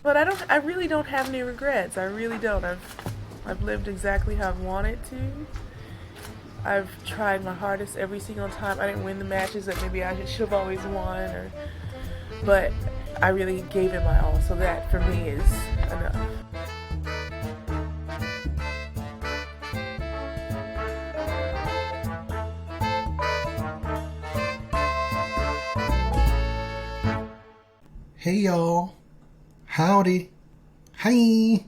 But I really don't have any regrets. I really don't. I've lived exactly how I've wanted to. I've tried my hardest every single time. I didn't win the matches that maybe I should have always won, but I really gave it my all. So that for me is enough. Hey y'all. Howdy. Hi.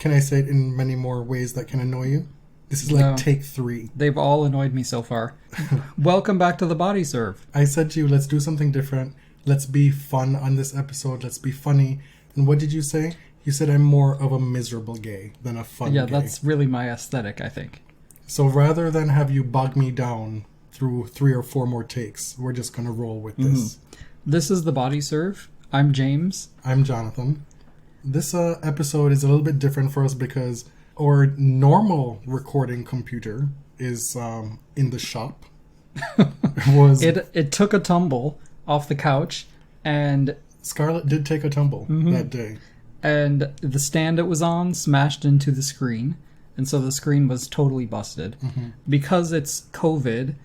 Can I say it in many more ways that can annoy you? This is like take 3. They've all annoyed me so far. Welcome back to the Body Serve. I said to you, let's do something different. Let's be fun on this episode. Let's be funny. And what did you say? You said I'm more of a miserable gay than a fun gay. Yeah, that's really my aesthetic, I think. So rather than have you bog me down through 3 or 4 more takes, we're just going to roll with this. This is the Body Serve. I'm James. I'm Jonathan. This episode is a little bit different for us because our normal recording computer is in the shop. It took a tumble off the couch, and Scarlett did take a tumble that day. And the stand it was on smashed into the screen, and so the screen was totally busted. Because it's COVID,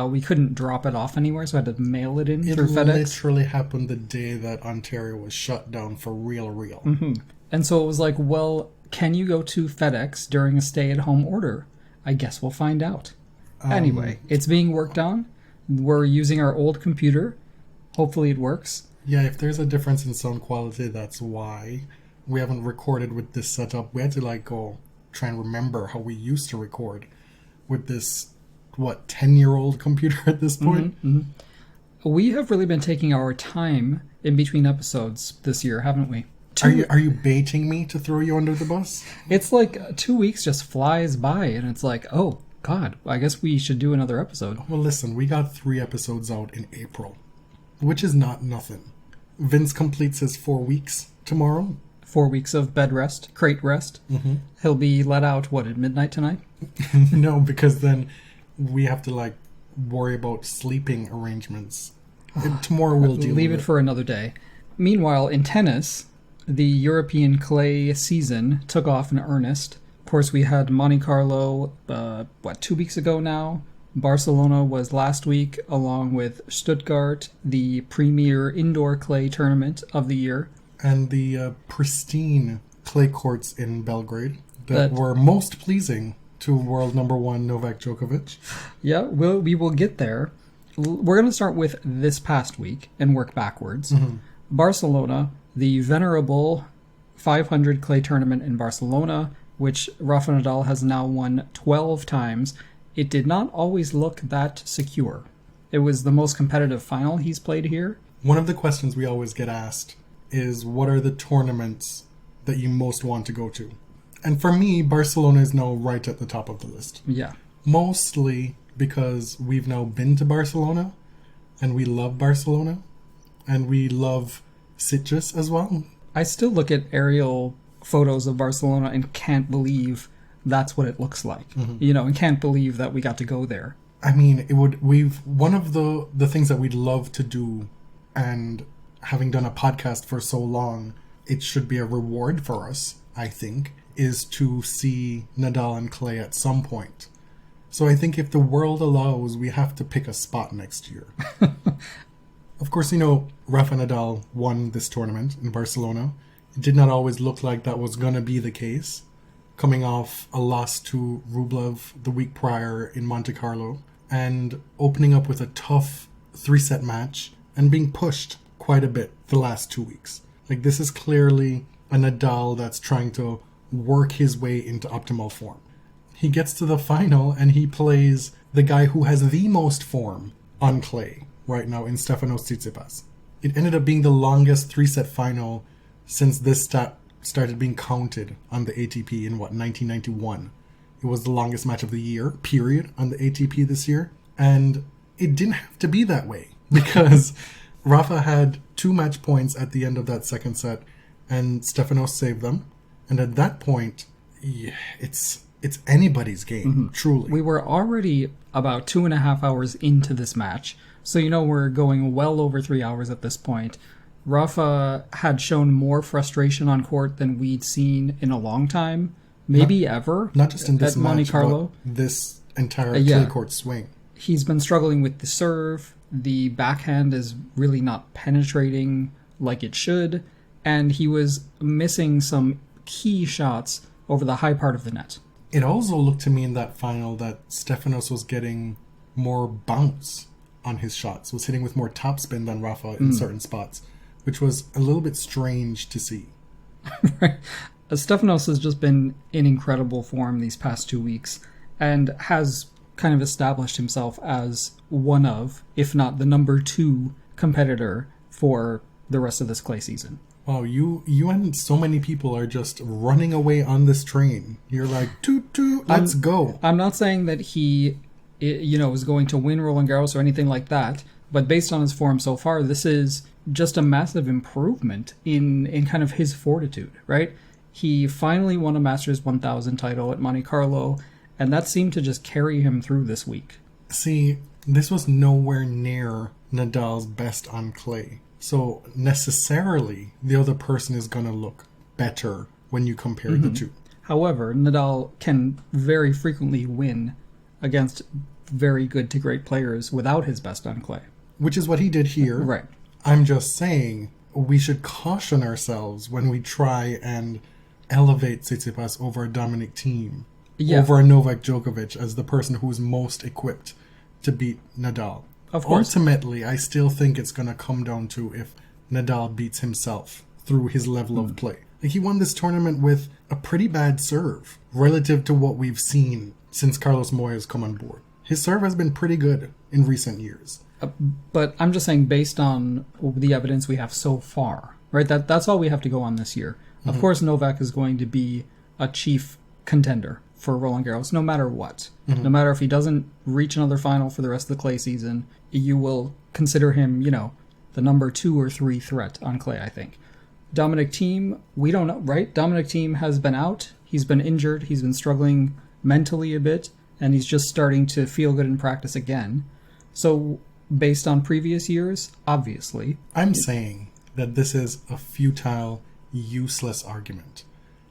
we couldn't drop it off anywhere, so I had to mail it in through FedEx. It literally happened the day that Ontario was shut down for real. And so it was like, well, can you go to FedEx during a stay-at-home order? I guess we'll find out. Anyway, it's being worked on. We're using our old computer. Hopefully it works. Yeah, if there's a difference in sound quality, that's why. We haven't recorded with this setup. We had to go try and remember how we used to record with this 10-year-old computer at this point. We have really been taking our time in between episodes this year, haven't we? Are you baiting me to throw you under the bus? It's like 2 weeks just flies by, and it's like, oh God, I guess we should do another episode. Well, listen, we got 3 episodes out in April, which is not nothing. Vince completes his 4 weeks tomorrow. 4 weeks of bed rest, crate rest. He'll be let out, at midnight tonight? No, because then we have to worry about sleeping arrangements. Tomorrow we'll deal Leave with it for another day. Meanwhile, in tennis, the European clay season took off in earnest. Of course, we had Monte Carlo, 2 weeks ago now. Barcelona was last week, along with Stuttgart, the premier indoor clay tournament of the year. And the pristine clay courts in Belgrade that were most pleasing to world number 1 Novak Djokovic. Yeah, we will get there. We're going to start with this past week and work backwards. Barcelona, the venerable 500 clay tournament in Barcelona, which Rafa Nadal has now won 12 times. It did not always look that secure. It was the most competitive final he's played here. One of the questions we always get asked is, what are the tournaments that you most want to go to? And for me, Barcelona is now right at the top of the list. Yeah. Mostly because we've now been to Barcelona, and we love Barcelona, and we love Tsitsipas as well. I still look at aerial photos of Barcelona and can't believe that's what it looks like. And can't believe that we got to go there. I mean, one of the things that we'd love to do, and having done a podcast for so long, it should be a reward for us, I think, is to see Nadal and clay at some point. So I think if the world allows, we have to pick a spot next year. Of course, Rafa Nadal won this tournament in Barcelona. It did not always look like that was going to be the case, coming off a loss to Rublev the week prior in Monte Carlo, and opening up with a tough 3-set match, and being pushed quite a bit the last 2 weeks. This is clearly a Nadal that's trying to work his way into optimal form. He gets to the final, and he plays the guy who has the most form on clay right now in Stefanos Tsitsipas. It ended up being the longest 3-set final since this stat started being counted on the ATP in 1991. It was the longest match of the year, period, on the ATP this year. And it didn't have to be that way, because Rafa had 2 match points at the end of that second set, and Stefanos saved them. And at that point, it's anybody's game, truly. We were already about 2.5 hours into this match, so we're going well over 3 hours at this point. Rafa had shown more frustration on court than we'd seen in a long time, maybe ever. Not just in this at Monte match, Carlo. but this entire Yeah. clay court swing. He's been struggling with the serve. The backhand is really not penetrating like it should, and he was missing some key shots over the high part of the net. It also looked to me in that final that Stefanos was getting more bounce on his shots, was hitting with more topspin than Rafa in certain spots, which was a little bit strange to see. Right. Stefanos has just been in incredible form these past 2 weeks and has kind of established himself as one of, if not the number 2 competitor for the rest of this clay season. Wow, you and so many people are just running away on this train. You're like, toot toot, let's go. I'm not saying that he, is going to win Roland Garros or anything like that, but based on his form so far, this is just a massive improvement in kind of his fortitude, right? He finally won a Masters 1000 title at Monte Carlo, and that seemed to just carry him through this week. See, this was nowhere near Nadal's best on clay. So necessarily, the other person is going to look better when you compare the two. However, Nadal can very frequently win against very good to great players without his best on clay. Which is what he did here. Right. I'm just saying, we should caution ourselves when we try and elevate Tsitsipas over a Dominic Thiem, over a Novak Djokovic as the person who's most equipped to beat Nadal. Of course. Ultimately, I still think it's going to come down to if Nadal beats himself through his level of play. Like, he won this tournament with a pretty bad serve relative to what we've seen since Carlos Moya's come on board. His serve has been pretty good in recent years. But I'm just saying, based on the evidence we have so far, right? That's all we have to go on this year. Of course, Novak is going to be a chief contender for Roland Garros, no matter what. No matter if he doesn't reach another final for the rest of the clay season, you will consider him, the number 2 or 3 threat on clay, I think. Dominic Thiem, we don't know, right? Dominic Thiem has been out. He's been injured. He's been struggling mentally a bit, and he's just starting to feel good in practice again. So, based on previous years, obviously. I'm saying that this is a futile, useless argument.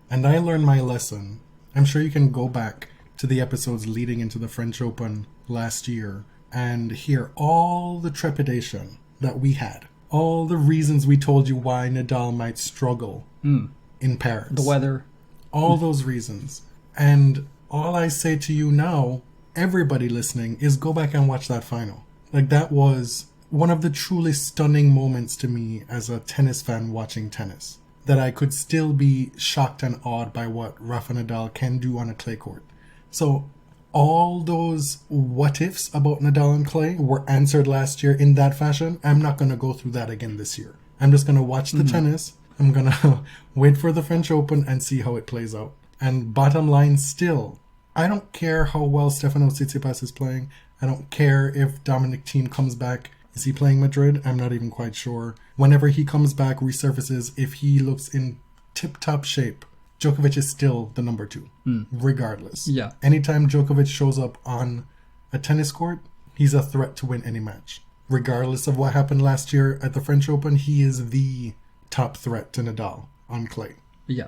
And I learned my lesson. I'm sure you can go back to the episodes leading into the French Open last year and hear all the trepidation that we had. All the reasons we told you why Nadal might struggle in Paris. The weather. All those reasons. And all I say to you now, everybody listening, is go back and watch that final. Like, that was one of the truly stunning moments to me as a tennis fan watching tennis. That I could still be shocked and awed by what Rafa Nadal can do on a clay court. So all those what ifs about Nadal on clay were answered last year in that fashion. I'm not going to go through that again this year. I'm just going to watch the tennis. I'm going to wait for the French Open and see how it plays out. And bottom line still, I don't care how well Stefanos Tsitsipas is playing. I don't care if Dominic Thiem comes back. Is he playing Madrid? I'm not even quite sure. Whenever he comes back, resurfaces, if he looks in tip-top shape, Djokovic is still the number 2, regardless. Yeah. Anytime Djokovic shows up on a tennis court, he's a threat to win any match. Regardless of what happened last year at the French Open, he is the top threat to Nadal on clay. Yeah.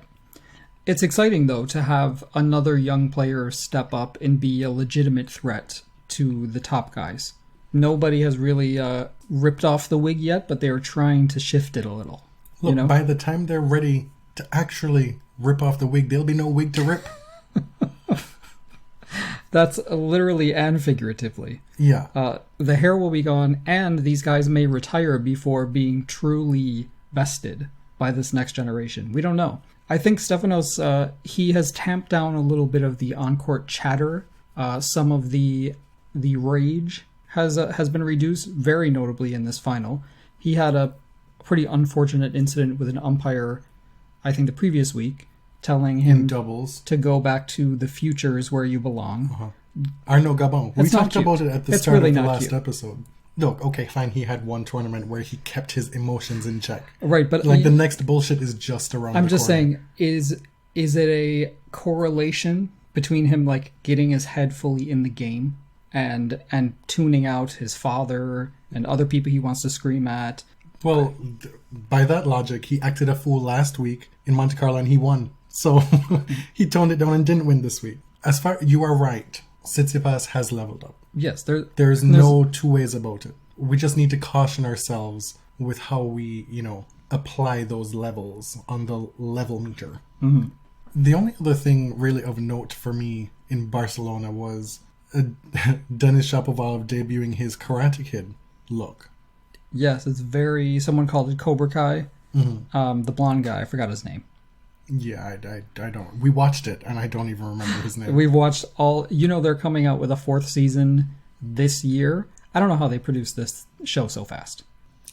It's exciting, though, to have another young player step up and be a legitimate threat to the top guys. Nobody has really ripped off the wig yet, but they're trying to shift it a little. Look, by the time they're ready to actually rip off the wig, there'll be no wig to rip. That's literally and figuratively. Yeah. The hair will be gone, and these guys may retire before being truly bested by this next generation. We don't know. I think Stefanos, he has tamped down a little bit of the on-court chatter. Some of the rage has been reduced very notably in this final. He had a pretty unfortunate incident with an umpire, I think the previous week, telling him in doubles to go back to the futures where you belong. Arnaud Gabon. We talked about it at the start really of the not last cute. Episode. Look, okay, fine, he had one tournament where he kept his emotions in check. Right, but Like, the next bullshit is just around the corner. I'm just saying, is it a correlation between him, like, getting his head fully in the game and tuning out his father and other people he wants to scream at? Well, by that logic, he acted a fool last week in Monte Carlo and he won. So he toned it down and didn't win this week. You are right. Tsitsipas has leveled up. Yes, there's no two ways about it. We just need to caution ourselves with how we, apply those levels on the level meter. Mm-hmm. The only other thing really of note for me in Barcelona was Denis Shapovalov debuting his Karate Kid look. Yes, it's someone called it Cobra Kai. Mm-hmm. The blonde guy, I forgot his name. Yeah, I don't. We watched it, and I don't even remember his name. We've watched all... they're coming out with a 4th season this year. I don't know how they produced this show so fast.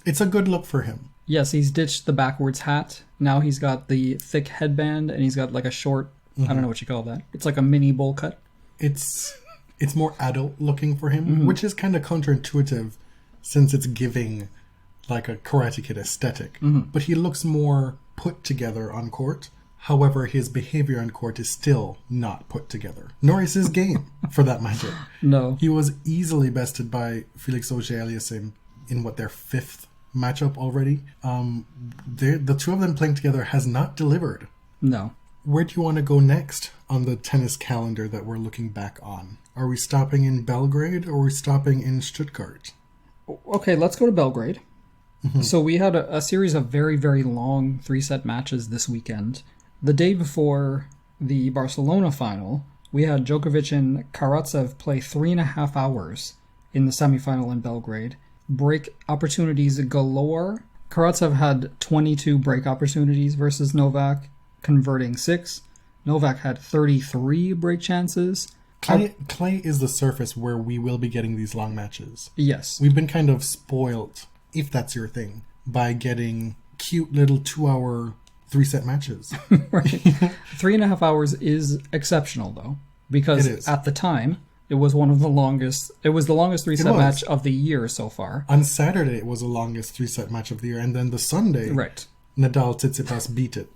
It's a good look for him. Yes, he's ditched the backwards hat. Now he's got the thick headband, and he's got like a short... Mm-hmm. I don't know what you call that. It's like a mini bowl cut. It's more adult looking for him, mm-hmm. which is kind of counterintuitive since it's giving like a Karate Kid aesthetic. Mm-hmm. But he looks more put together on court. However, his behavior on court is still not put together. Nor is his game, for that matter. No. He was easily bested by Felix Auger-Aliassime in their 5th matchup already. The two of them playing together has not delivered. No. Where do you want to go next on the tennis calendar that we're looking back on? Are we stopping in Belgrade or are we stopping in Stuttgart? Okay, let's go to Belgrade. Mm-hmm. So we had a series of very, very long 3-set matches this weekend. The day before the Barcelona final, we had Djokovic and Karatsev play 3.5 hours in the semifinal in Belgrade. Break opportunities galore. Karatsev had 22 break opportunities versus Novak, converting 6. Novak had 33 break chances. Clay is the surface where we will be getting these long matches. Yes. We've been kind of spoiled, if that's your thing, by getting cute little 2-hour 3-set matches. Right. 3.5 hours is exceptional, though, because at the time, it was one of the longest. It was the longest 3-set match of the year so far. On Saturday, it was the longest 3-set match of the year, and then the Sunday, right. Nadal Tsitsipas beat it.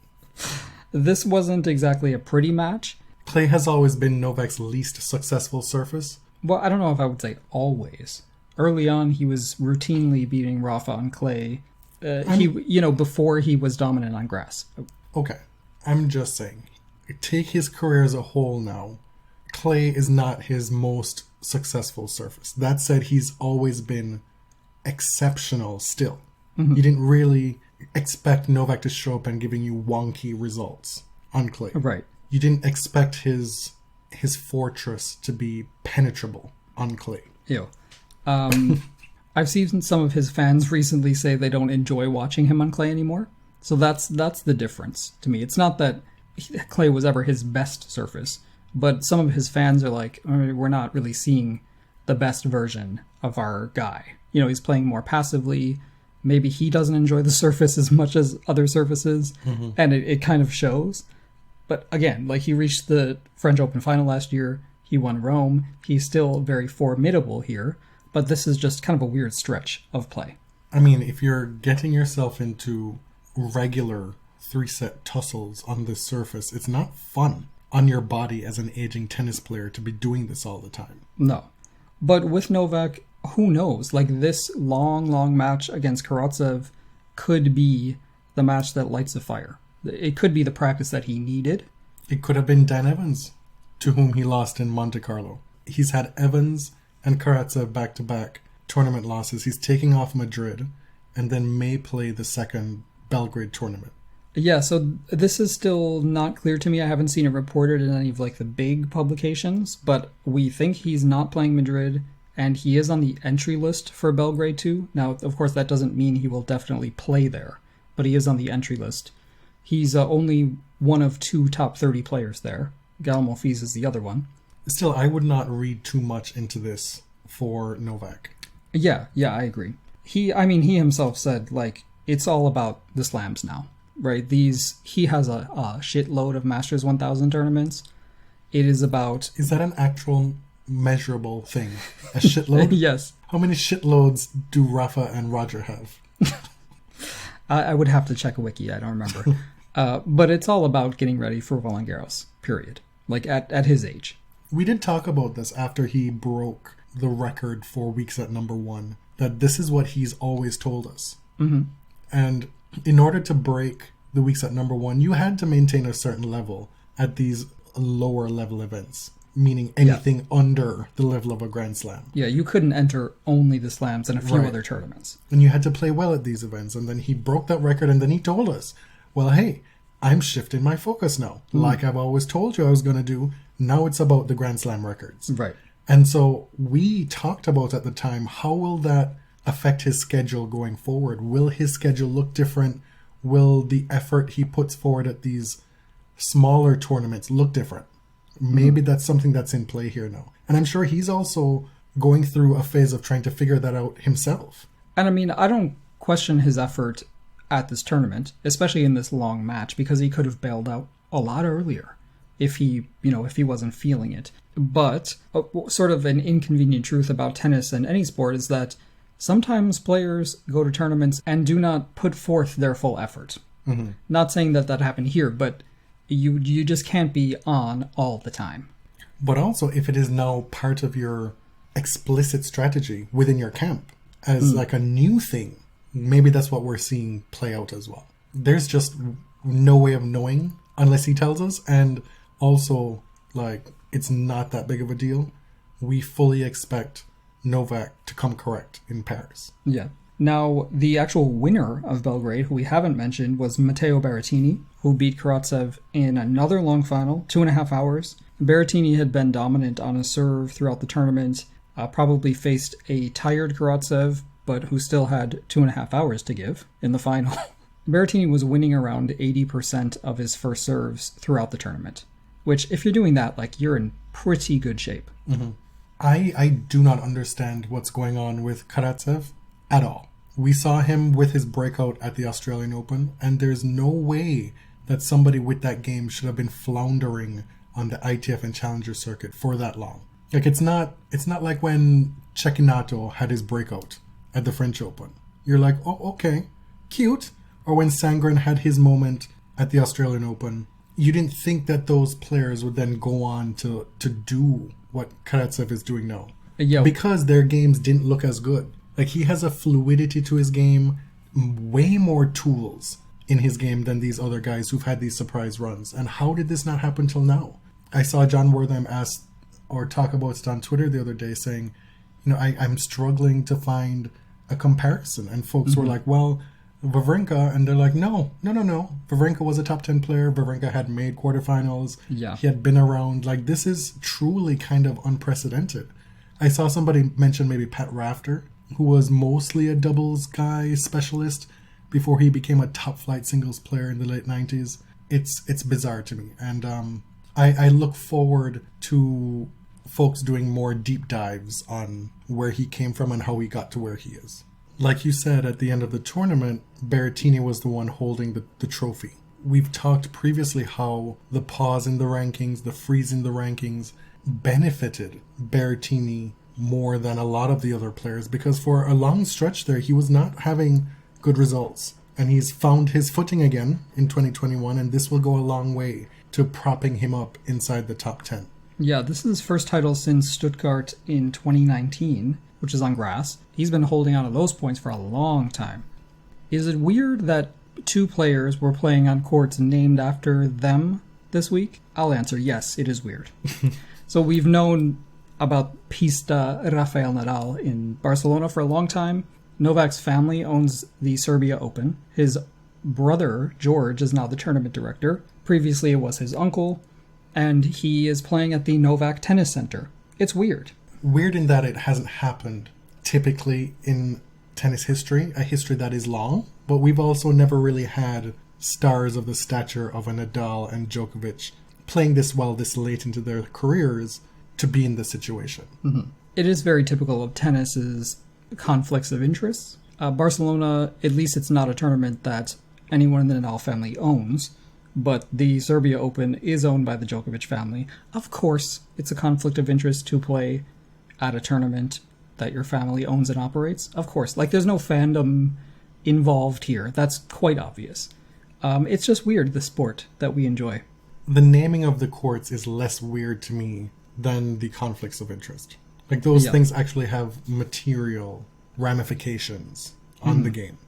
This wasn't exactly a pretty match. Clay has always been Novak's least successful surface. Well, I don't know if I would say always. Early on, he was routinely beating Rafa on clay. Before he was dominant on grass. Okay, I'm just saying. Take his career as a whole now. Clay is not his most successful surface. That said, he's always been exceptional still. Mm-hmm. You didn't really expect Novak to show up and giving you wonky results on clay. Right. You didn't expect his fortress to be penetrable on clay. Ew. I've seen some of his fans recently say they don't enjoy watching him on clay anymore. So that's the difference to me. It's not that clay was ever his best surface, but some of his fans are like, we're not really seeing the best version of our guy. He's playing more passively. Maybe he doesn't enjoy the surface as much as other surfaces, mm-hmm. and it kind of shows. But again, he reached the French Open final last year. He won Rome. He's still very formidable here. But this is just kind of a weird stretch of play. I mean, if you're getting yourself into regular 3-set tussles on this surface, it's not fun on your body as an aging tennis player to be doing this all the time. No. But with Novak, who knows? This long match against Karatsev could be the match that lights the fire. It could be the practice that he needed. It could have been Dan Evans, to whom he lost in Monte Carlo. He's had Evans and Karatsev back-to-back tournament losses. He's taking off Madrid and then may play the second Belgrade tournament. Yeah, so this is still not clear to me. I haven't seen it reported in any of the big publications, but we think he's not playing Madrid, and he is on the entry list for Belgrade too. Now, of course, that doesn't mean he will definitely play there, but he is on the entry list. He's only one of 2 top 30 players there. Gael Monfils is the other one. Still, I would not read too much into this for Novak. Yeah, I agree. He himself said, it's all about the slams now, right? He has a shitload of Masters 1000 tournaments. It is about... Is that an actual measurable thing? A shitload? Yes. How many shitloads do Rafa and Roger have? I would have to check a wiki. I don't remember. But it's all about getting ready for Roland Garros, period. At his age. We did talk about this after he broke the record for weeks at number 1, that this is what he's always told us. Mm-hmm. And in order to break the weeks at number one, you had to maintain a certain level at these lower level events, meaning anything under the level of a Grand Slam. Yeah, you couldn't enter only the slams and a few other tournaments. And you had to play well at these events. And then he broke that record, and then he told us, well, hey, I'm shifting my focus now. Like I've always told you I was going to do. Now it's about the Grand Slam records. Right. And so we talked about at the time, how will that affect his schedule going forward? Will his schedule look different? Will the effort he puts forward at these smaller tournaments look different? Maybe that's something that's in play here now. And I'm sure he's also going through a phase of trying to figure that out himself. And I mean, I don't question his effort at this tournament, especially in this long match, because he could have bailed out a lot earlier if he wasn't feeling it. But sort of an inconvenient truth about tennis and any sport is that sometimes players go to tournaments and do not put forth their full effort. Mm-hmm. Not saying that happened here, but you just can't be on all the time. But also, if it is now part of your explicit strategy within your camp as like a new thing, maybe that's what we're seeing play out as well. There's just no way of knowing unless he tells us. And also, like, it's not that big of a deal. We fully expect Novak to come correct in Paris. Yeah. Now, the actual winner of Belgrade, who we haven't mentioned, was Matteo Berrettini, who beat Karatsev in another long final, 2.5 hours. Berrettini had been dominant on his serve throughout the tournament, probably faced a tired Karatsev, but who still had 2.5 hours to give in the final. Berrettini was winning around 80% of his first serves throughout the tournament, which, if you're doing that, like, you're in pretty good shape. Mm-hmm. I do not understand what's going on with Karatsev at all. We saw him with his breakout at the Australian Open, and there's no way that somebody with that game should have been floundering on the ITF and Challenger circuit for that long. Like, it's not like when Cecchinato had his breakout at the French Open. You're like, oh, okay, cute. Or when Sangren had his moment at the Australian Open. You didn't think that those players would then go on to do what Karatsev is doing now. Yeah. Because their games didn't look as good. Like, he has a fluidity to his game, way more tools in his game than these other guys who've had these surprise runs. And how did this not happen till now? I saw John Wortham ask or talk about it on Twitter the other day, saying, I'm struggling to find a comparison. And folks were like, well, Wawrinka, and they're like, no. Wawrinka was a top 10 player. Wawrinka had made quarterfinals. Yeah. He had been around. Like, this is truly kind of unprecedented. I saw somebody mention maybe Pat Rafter, who was mostly a doubles guy specialist before he became a top flight singles player in the late 90s. It's bizarre to me. And I look forward to folks doing more deep dives on where he came from and how he got to where he is. Like you said, at the end of the tournament, Berrettini was the one holding the trophy. We've talked previously how the pause in the rankings, the freeze in the rankings, benefited Berrettini more than a lot of the other players, because for a long stretch there, he was not having good results. And he's found his footing again in 2021, and this will go a long way to propping him up inside the top 10. Yeah, this is his first title since Stuttgart in 2019, which is on grass. He's been holding on to those points for a long time. Is it weird that two players were playing on courts named after them this week? I'll answer yes, it is weird. So we've known about Pista Rafael Nadal in Barcelona for a long time. Novak's family owns the Serbia Open. His brother, George, is now the tournament director. Previously it was his uncle, and he is playing at the Novak Tennis Center. It's weird. Weird in that it hasn't happened typically in tennis history, a history that is long, but we've also never really had stars of the stature of a Nadal and Djokovic playing this well this late into their careers to be in this situation. Mm-hmm. It is very typical of tennis's conflicts of interest. Barcelona, at least it's not a tournament that anyone in the Nadal family owns, but the Serbia Open is owned by the Djokovic family. Of course, it's a conflict of interest to play at a tournament that your family owns and operates. Of course, like, there's no fandom involved here. That's quite obvious. It's just weird, the sport that we enjoy. The naming of the courts is less weird to me than the conflicts of interest. Like, those things actually have material ramifications on the game.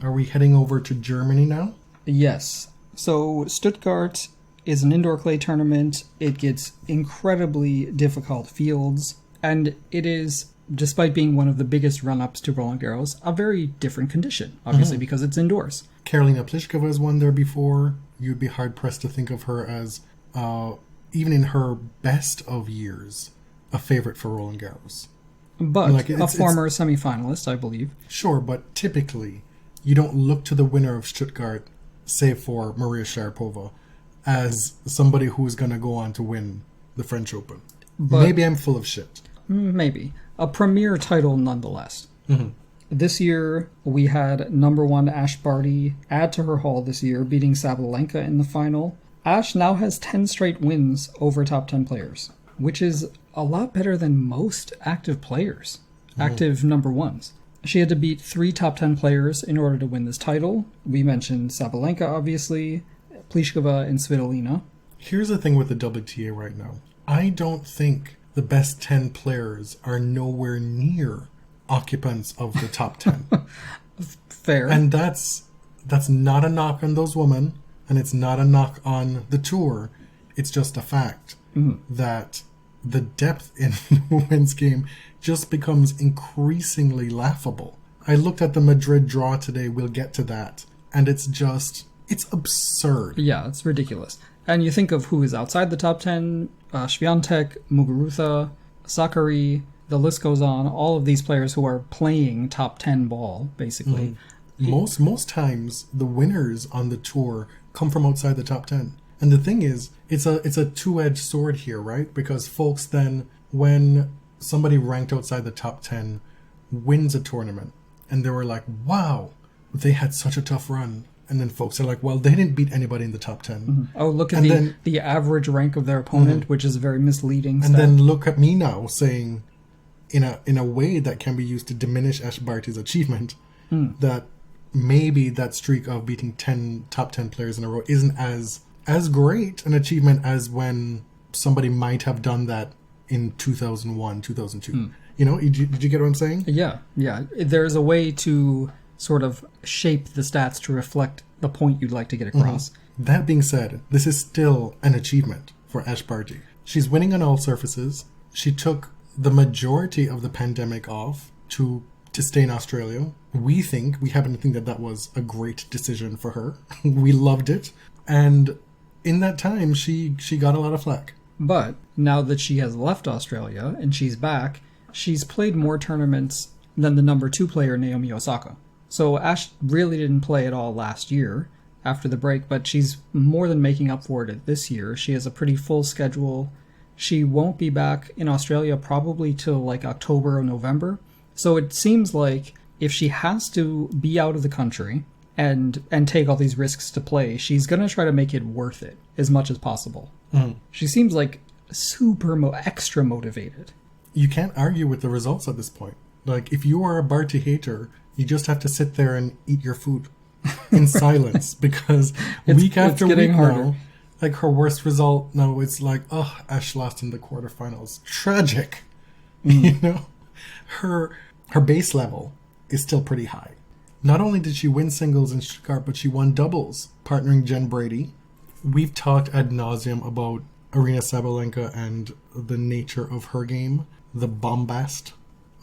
Are we heading over to Germany now? Yes. So Stuttgart is an indoor clay tournament. It gets incredibly difficult fields, and it is, despite being one of the biggest run-ups to Roland Garros, a very different condition, obviously, because it's indoors. Karolina Pliskova has won there before. You'd be hard-pressed to think of her as, even in her best of years, a favorite for Roland Garros. But like, a former semi-finalist, I believe. Sure, but typically, you don't look to the winner of Stuttgart, save for Maria Sharapova, as somebody who's going to go on to win the French Open. But maybe I'm full of shit. Maybe. A premier title nonetheless. Mm-hmm. This year, we had number 1 Ash Barty add to her haul this year, beating Sabalenka in the final. Ash now has 10 straight wins over top 10 players, which is a lot better than most active players, active number 1s. She had to beat 3 top 10 players in order to win this title. We mentioned Sabalenka, obviously, Pliskova, and Svitolina. Here's the thing with the WTA right now. I don't think the best 10 players are nowhere near occupants of the top 10. Fair. And that's not a knock on those women, and it's not a knock on the tour. It's just a fact that the depth in the women's game just becomes increasingly laughable. I looked at the Madrid draw today, we'll get to that, and it's absurd. Yeah, it's ridiculous. And you think of who is outside the top 10, Swiatek, Muguruza, Sakari, the list goes on, all of these players who are playing top 10 ball, basically. Most times, the winners on the tour come from outside the top 10. And the thing is, it's a two-edged sword here, right? Because folks then, when somebody ranked outside the top 10 wins a tournament, and they were like, wow, they had such a tough run. And then folks are like, well, they didn't beat anybody in the top 10. Mm-hmm. Oh, look at the average rank of their opponent, which is a very misleading stat. And then look at me now saying, in a way that can be used to diminish Ash Barty's achievement, that maybe that streak of beating 10 top 10 players in a row isn't as great an achievement as when somebody might have done that in 2001, 2002. You know, did you get what I'm saying? Yeah. There's a way to sort of shape the stats to reflect the point you'd like to get across. That being said, this is still an achievement for Ash Barty. She's winning on all surfaces. She took the majority of the pandemic off to stay in Australia. We happen to think that was a great decision for her. We loved it. And in that time, she got a lot of flack. But now that she has left Australia and she's back, she's played more tournaments than the number 2 player, Naomi Osaka. So Ash really didn't play at all last year after the break, but she's more than making up for it this year. She has a pretty full schedule. She won't be back in Australia probably till like October or November. So it seems like if she has to be out of the country and take all these risks to play, she's going to try to make it worth it as much as possible. She seems like super extra motivated. You can't argue with the results at this point. Like, if you are a Barty hater, you just have to sit there and eat your food in silence, because week after week now, like, her worst result now, it's like, oh, Ash lost in the quarterfinals. Tragic. You know? Her base level is still pretty high. Not only did she win singles in Stuttgart, but she won doubles, partnering Jen Brady. We've talked ad nauseum about Aryna Sabalenka and the nature of her game, the bombast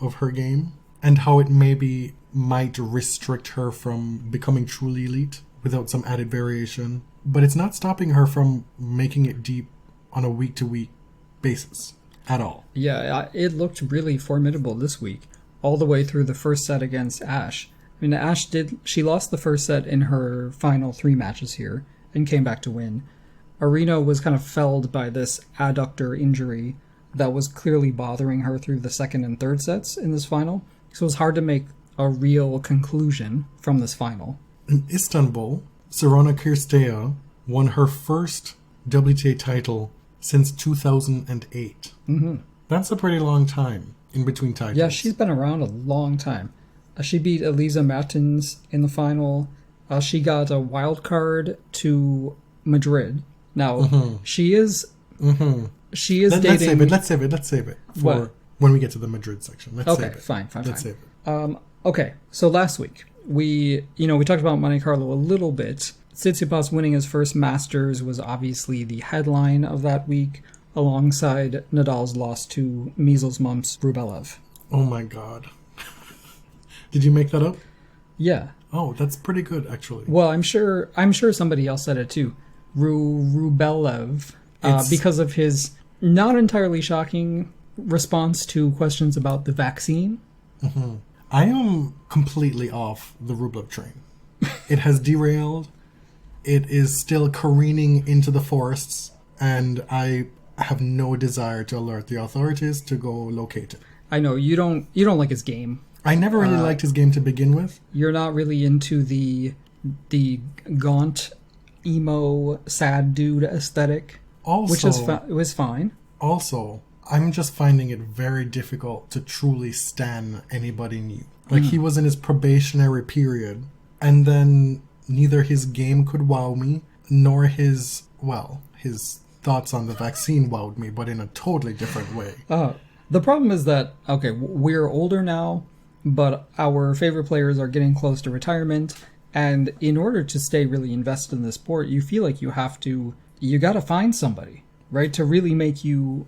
of her game, and how it might restrict her from becoming truly elite without some added variation. But it's not stopping her from making it deep on a week-to-week basis at all. Yeah, it looked really formidable this week, all the way through the first set against Ash. I mean, she lost the first set in her final 3 matches here and came back to win. Aryna was kind of felled by this adductor injury that was clearly bothering her through the second and third sets in this final. So it was hard to make a real conclusion from this final. In Istanbul, Sorana Cirstea won her first WTA title since 2008. That's a pretty long time in between titles. Yeah, she's been around a long time. She beat Elisa Mertens in the final. She got a wild card to Madrid. Now, she is dating... Let's save it for when we get to the Madrid section. Let's save it. Fine. Let's save it. Okay, so last week, we talked about Monte Carlo a little bit. Tsitsipas winning his first Masters was obviously the headline of that week, alongside Nadal's loss to measles mumps Rublev. Oh my god. Did you make that up? Yeah. Oh, that's pretty good, actually. Well, I'm sure somebody else said it too. Rublev, because of his not entirely shocking response to questions about the vaccine. Mm-hmm. I am completely off the Rublev train. It has derailed. It is still careening into the forests, and I have no desire to alert the authorities to go locate it. I know you don't like his game. I never really liked his game to begin with. You're not really into the gaunt, emo, sad dude aesthetic, Also, which is was fine. Also, I'm just finding it very difficult to truly stan anybody new. Like, he was in his probationary period, and then neither his game could wow me, nor his thoughts on the vaccine wowed me, but in a totally different way. The problem is that, okay, we're older now, but our favorite players are getting close to retirement, and in order to stay really invested in the sport, you feel like you gotta find somebody, right, to really make you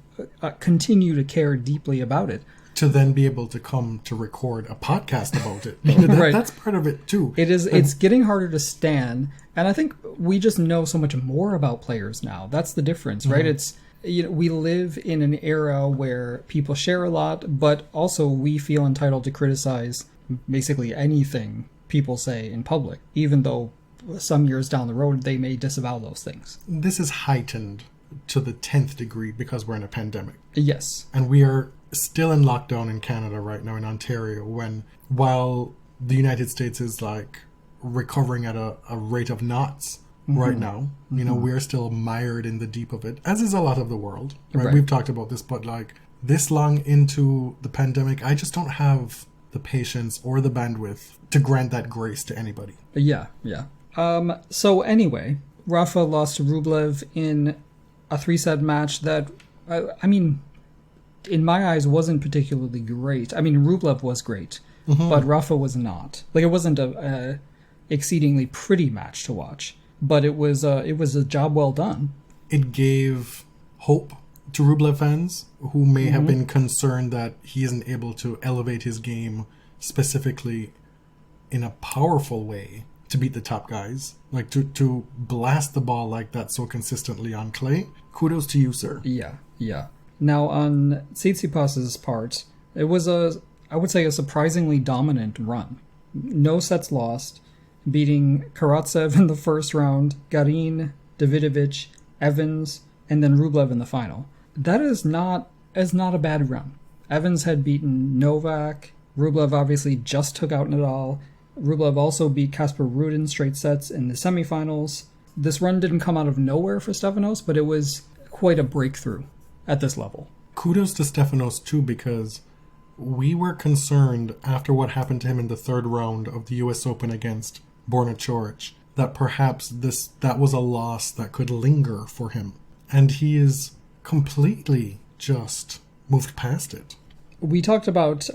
continue to care deeply about it. To then be able to come to record a podcast about it. Right. That's part of it too. It's getting harder to stan, and I think we just know so much more about players now. That's the difference, right? Mm-hmm. It's, we live in an era where people share a lot, but also we feel entitled to criticize basically anything people say in public, even though some years down the road they may disavow those things. This is heightened to the 10th degree because we're in a pandemic. Yes. And we are still in lockdown in Canada right now, in Ontario, while the United States is like recovering at a rate of knots right now. We're still mired in the deep of it, as is a lot of the world, right? We've talked about this, but like this long into the pandemic, I just don't have the patience or the bandwidth to grant that grace to anybody. Yeah. So anyway, Rafa lost to Rublev in a 3-set match that, I mean, in my eyes, wasn't particularly great. I mean, Rublev was great, but Rafa was not. Like, it wasn't a exceedingly pretty match to watch, but it was a job well done. It gave hope to Rublev fans who may have been concerned that he isn't able to elevate his game specifically in a powerful way to beat the top guys, like to blast the ball like that so consistently on clay. Kudos to you, sir. Yeah. Now, on Tsitsipas's part, it was I would say a surprisingly dominant run. No sets lost, beating Karatsev in the first round, Garin, Davidovich, Evans, and then Rublev in the final. That is not a bad run. Evans had beaten Novak. Rublev obviously just took out Nadal. Rublev also beat Casper Ruud in straight sets in the semifinals. This run didn't come out of nowhere for Stefanos, but it was quite a breakthrough at this level. Kudos to Stefanos too, because we were concerned after what happened to him in the third round of the US Open against Borna Coric that perhaps that was a loss that could linger for him. And he is completely just moved past it. We talked about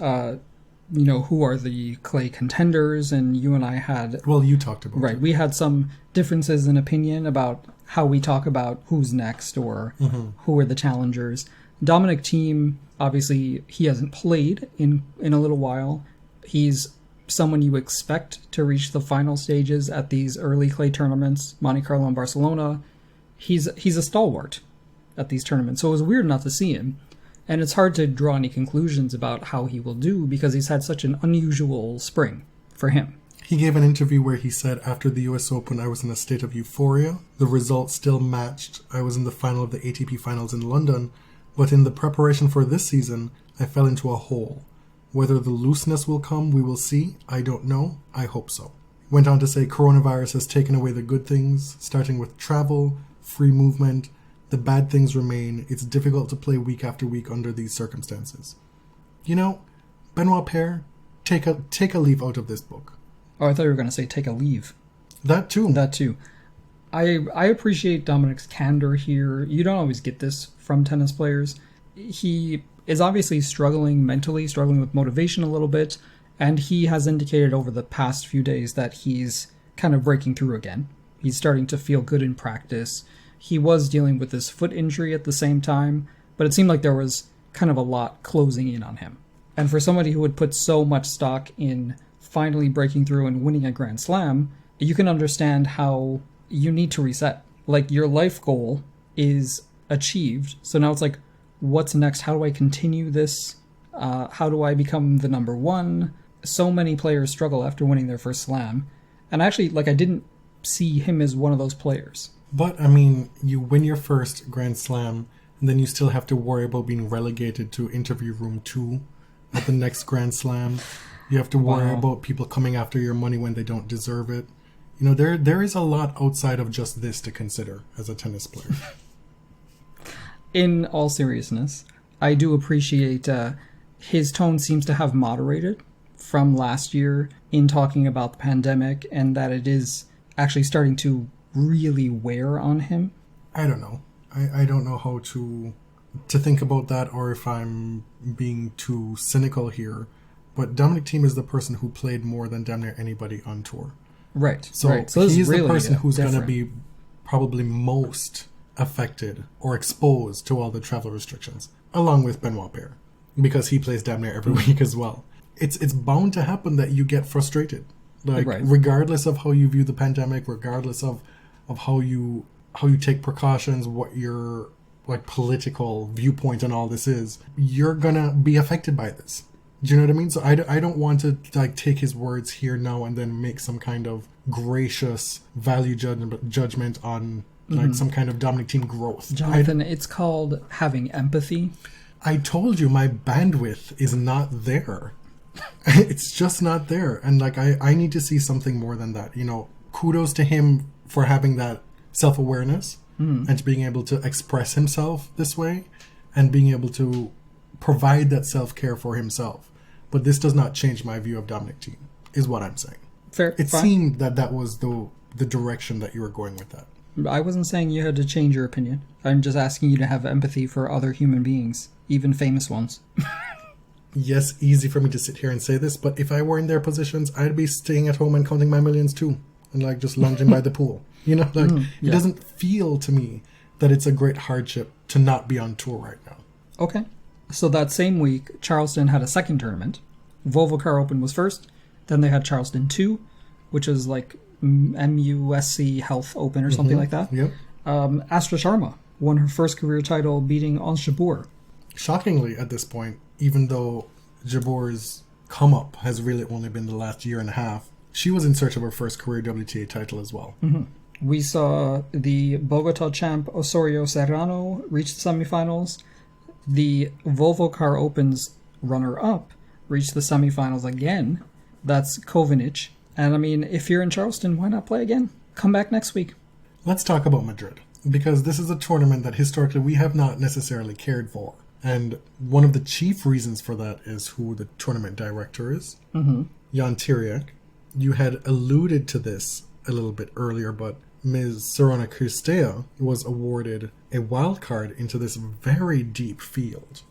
who are the clay contenders, and you and I had... Well, you talked about right, it. We had some differences in opinion about how we talk about who's next or who are the challengers. Dominic Thiem, obviously, he hasn't played in a little while. He's someone you expect to reach the final stages at these early clay tournaments, Monte Carlo and Barcelona. He's a stalwart at these tournaments, so it was weird not to see him. And it's hard to draw any conclusions about how he will do because he's had such an unusual spring for him. He gave an interview where he said, after the US Open, I was in a state of euphoria. The results still matched. I was in the final of the ATP finals in London, but in the preparation for this season, I fell into a hole. Whether the looseness will come, we will see. I don't know. I hope so. Went on to say coronavirus has taken away the good things, starting with travel, free movement. The bad things remain. It's difficult to play week after week under these circumstances. Benoit Paire, take a leaf out of this book. Oh, I thought you were going to say take a leave. That too. I appreciate Dominic's candor here. You don't always get this from tennis players. He is obviously struggling mentally, struggling with motivation a little bit, And he has indicated over the past few days that he's kind of breaking through again. He's starting to feel good in practice. He was dealing with this foot injury at the same time, but it seemed like there was kind of a lot closing in on him. And for somebody who would put so much stock in finally breaking through and winning a Grand Slam, you can understand how you need to reset. Like, your life goal is achieved, so now it's like, what's next? How do I continue this? How do I become the number one? So many players struggle after winning their first slam. And actually, like, I didn't see him as one of those players. But, I mean, you win your first Grand Slam, and then you still have to worry about being relegated to interview room 2 at the next Grand Slam. You have to worry about people coming after your money when they don't deserve it. You know, there is a lot outside of just this to consider as a tennis player. In all seriousness, I do appreciate his tone seems to have moderated from last year in talking about the pandemic, and that it is actually starting to really wear on him. I don't know. I don't know how to think about that, or if I'm being too cynical here. But Dominic Thiem is the person who played more than damn near anybody on tour. Right. So he's really the person who's going to be probably most affected or exposed to all the travel restrictions, along with Benoit Paire, because he plays damn near every week as well. It's bound to happen that you get frustrated, like regardless of how you view the pandemic, regardless of how you take precautions, what your like political viewpoint on all this is, you're gonna be affected by this. Do you know what I mean? So I don't want to like take his words here now and then make some kind of gracious value judgment on like some kind of Dominic Thiem growth. Jonathan, it's called having empathy. I told you my bandwidth is not there. It's just not there. And like I need to see something more than that. You know, kudos to him for having that self-awareness and to being able to express himself this way and being able to provide that self-care for himself. But this does not change my view of Dominic Thiem, is what I'm saying. Fair. It seemed that was the direction that you were going with that. I wasn't saying you had to change your opinion. I'm just asking you to have empathy for other human beings, even famous ones. Yes, easy for me to sit here and say this, but if I were in their positions, I'd be staying at home and counting my millions too. And like just lounging by the pool. You know, like it doesn't feel to me that it's a great hardship to not be on tour right now. Okay. So that same week, Charleston had a second tournament. Volvo Car Open was first. Then they had Charleston 2, which is like MUSC Health Open or something like that. Yep. Astra Sharma won her first career title, beating Ons Jabeur. Shockingly, at this point, even though Jabeur's come up has really only been the last year and a half, she was in search of her first career WTA title as well. We saw the Bogota champ Osorio Serrano reach the semifinals. The Volvo Car Open's runner-up reached the semifinals again. That's Kovanic. And I mean, if you're in Charleston, why not play again? Come back next week. Let's talk about Madrid, because this is a tournament that historically we have not necessarily cared for. And one of the chief reasons for that is who the tournament director is, Jan Tiriac. You had alluded to this a little bit earlier, but Ms. Sorana Cristea was awarded a wild card into this very deep field.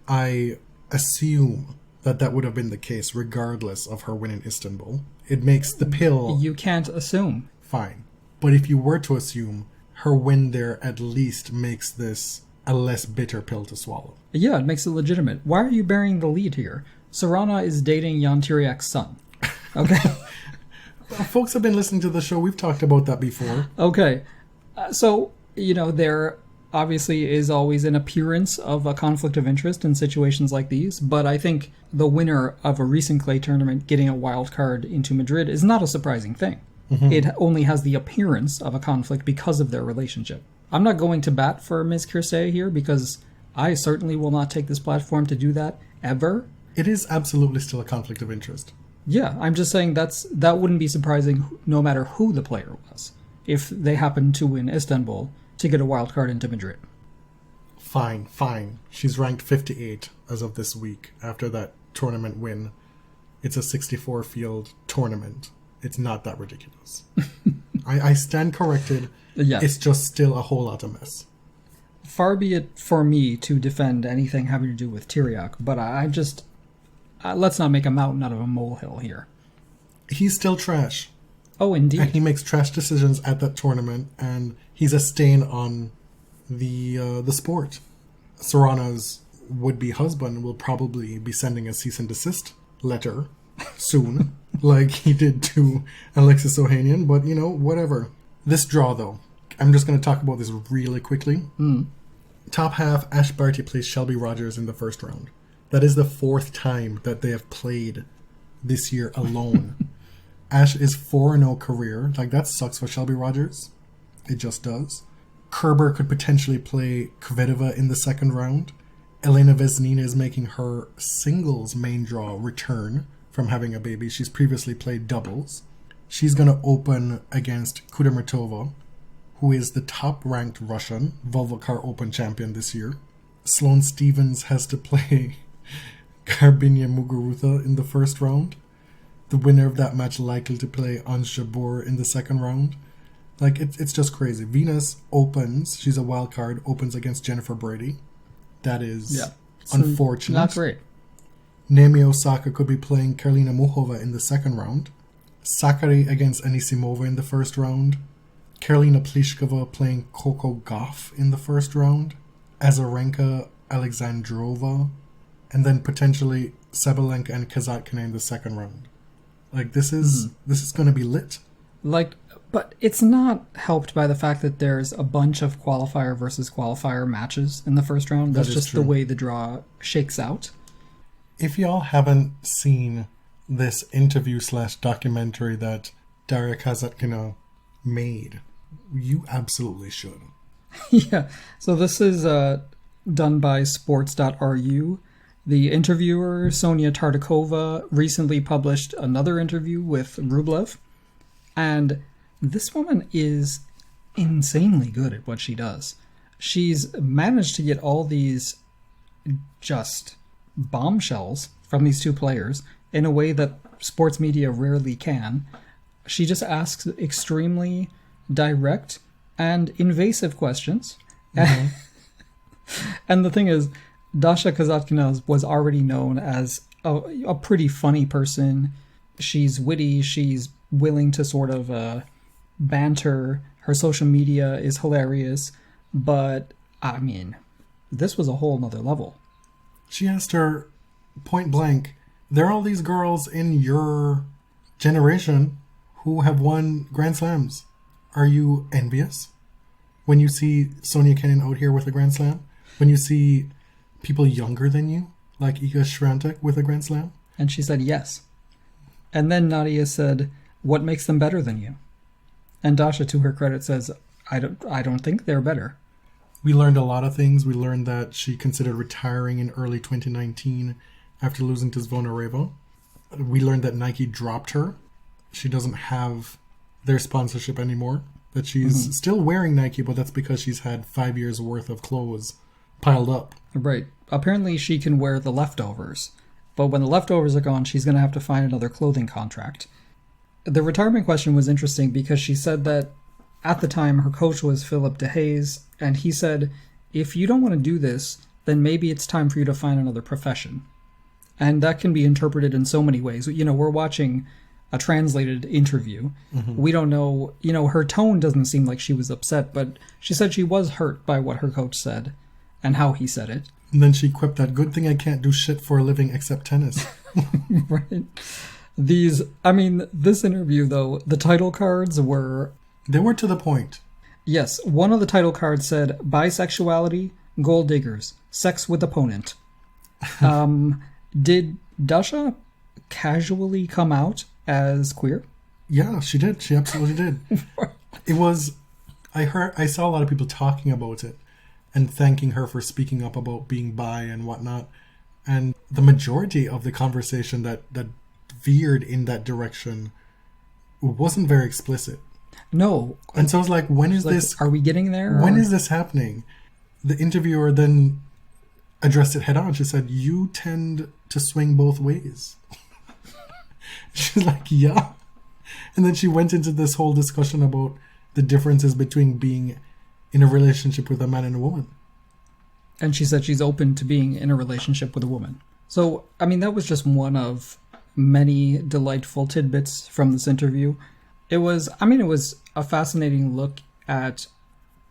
I assume that would have been the case regardless of her win in Istanbul. It makes the pill... You can't assume. Fine. But if you were to assume, her win there at least makes this a less bitter pill to swallow. Yeah, it makes it legitimate. Why are you burying the lead here? Sorana is dating Jan Tiriac's son. Okay? Folks have been listening to the show. We've talked about that before. Okay. So, you know, there obviously is always an appearance of a conflict of interest in situations like these, but I think the winner of a recent clay tournament getting a wild card into Madrid is not a surprising thing. It only has the appearance of a conflict because of their relationship. I'm not going to bat for Ms. Kirsey here because I certainly will not take this platform to do that ever. It is absolutely still a conflict of interest. Yeah, I'm just saying that wouldn't be surprising no matter who the player was, if they happened to win Istanbul to get a wild card into Madrid. Fine. She's ranked 58 as of this week after that tournament win. It's a 64 field tournament. It's not that ridiculous. I stand corrected. Yes. It's just still a whole lot of mess. Far be it for me to defend anything having to do with Tiriac, but let's not make a mountain out of a molehill here. He's still trash. Oh, indeed. And he makes trash decisions at that tournament, and he's a stain on the sport. Serrano's would-be husband will probably be sending a cease and desist letter soon, like he did to Alexis Ohanian, but, whatever. This draw, though, I'm just going to talk about this really quickly. Top half, Ash Barty plays Shelby Rogers in the first round. That is the 4th time that they have played this year alone. Ash is 4-0 career. Like, that sucks for Shelby Rogers. It just does. Kerber could potentially play Kvitova in the second round. Elena Vesnina is making her singles main draw return from having a baby. She's previously played doubles. She's going to open against Kudermetova, who is the top-ranked Russian Volvo Open champion this year. Sloane Stephens has to play Garbiñe Muguruza in the first round. The winner of that match likely to play Ons Jabeur in the second round. Like, it's just crazy. Venus opens, she's a wild card, opens against Jennifer Brady. That is unfortunate. Not great. Naomi Osaka could be playing Karolina Muchova in the second round. Sakkari against Anisimova in the first round. Karolina Pliskova playing Coco Gauff in the first round. Azarenka Alexandrova. And then potentially Sabalenka and Kasatkina in the second round. Like, this is going to be lit. Like, but it's not helped by the fact that there's a bunch of qualifier versus qualifier matches in the first round. That's just true. The way the draw shakes out. If y'all haven't seen this interview/documentary that Daria Kasatkina made, you absolutely should. Yeah. So this is done by sports.ru. The interviewer, Sonia Tartakova, recently published another interview with Rublev. And this woman is insanely good at what she does. She's managed to get all these just bombshells from these two players in a way that sports media rarely can. She just asks extremely direct and invasive questions. Mm-hmm. And the thing is, Dasha Kasatkina was already known as a pretty funny person. She's witty. She's willing to sort of banter. Her social media is hilarious. But, I mean, this was a whole nother level. She asked her point blank, there are all these girls in your generation who have won Grand Slams. Are you envious when you see Sonia Kenin out here with a Grand Slam? When you see people younger than you, like Iga Świątek with a Grand Slam? And she said yes. And then Nadia said, what makes them better than you? And Dasha, to her credit, says, I don't think they're better. We learned a lot of things. We learned that she considered retiring in early 2019 after losing to Zvonareva. We learned that Nike dropped her. She doesn't have their sponsorship anymore. That she's still wearing Nike, but that's because she's had 5 years worth of clothes piled up. Right. Apparently she can wear the leftovers. But when the leftovers are gone, she's going to have to find another clothing contract. The retirement question was interesting because she said that at the time her coach was Philip DeHaze, and he said, if you don't want to do this, then maybe it's time for you to find another profession. And that can be interpreted in so many ways. You know, we're watching a translated interview. Mm-hmm. We don't know, her tone doesn't seem like she was upset, but she said she was hurt by what her coach said and how he said it. And then she quipped that, good thing I can't do shit for a living except tennis. Right. This interview, though, the title cards were... They were to the point. Yes. One of the title cards said, bisexuality, gold diggers, sex with opponent. Did Dasha casually come out as queer? Yeah, she did. She absolutely did. It was... I saw a lot of people talking about it and thanking her for speaking up about being bi and whatnot. And the majority of the conversation that veered in that direction wasn't very explicit. No. And so I was like, when is this... Are we getting there? When is this happening? The interviewer then addressed it head on. She said, you tend to swing both ways. She's like, yeah. And then she went into this whole discussion about the differences between being in a relationship with a man and a woman. And she said she's open to being in a relationship with a woman. So, I mean, that was just one of many delightful tidbits from this interview. It was a fascinating look at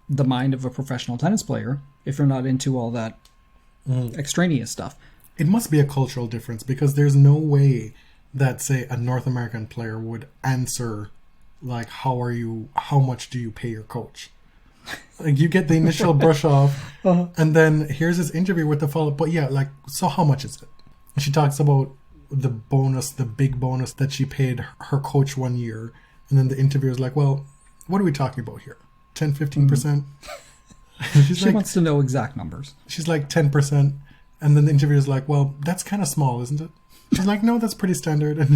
the mind of a professional tennis player, if you're not into all that extraneous stuff. It must be a cultural difference, because there's no way that, say, a North American player would answer, like, how much do you pay your coach? Like, you get the initial brush off, and then here's this interview with the follow-up, but yeah, like, so how much is it? And she talks about the big bonus that she paid her coach 1 year, and then the interviewer's like, well, what are we talking about here? 10, 15%? She wants to know exact numbers. She's like 10%, and then the interviewer's like, well, that's kind of small, isn't it? She's like, no, that's pretty standard. And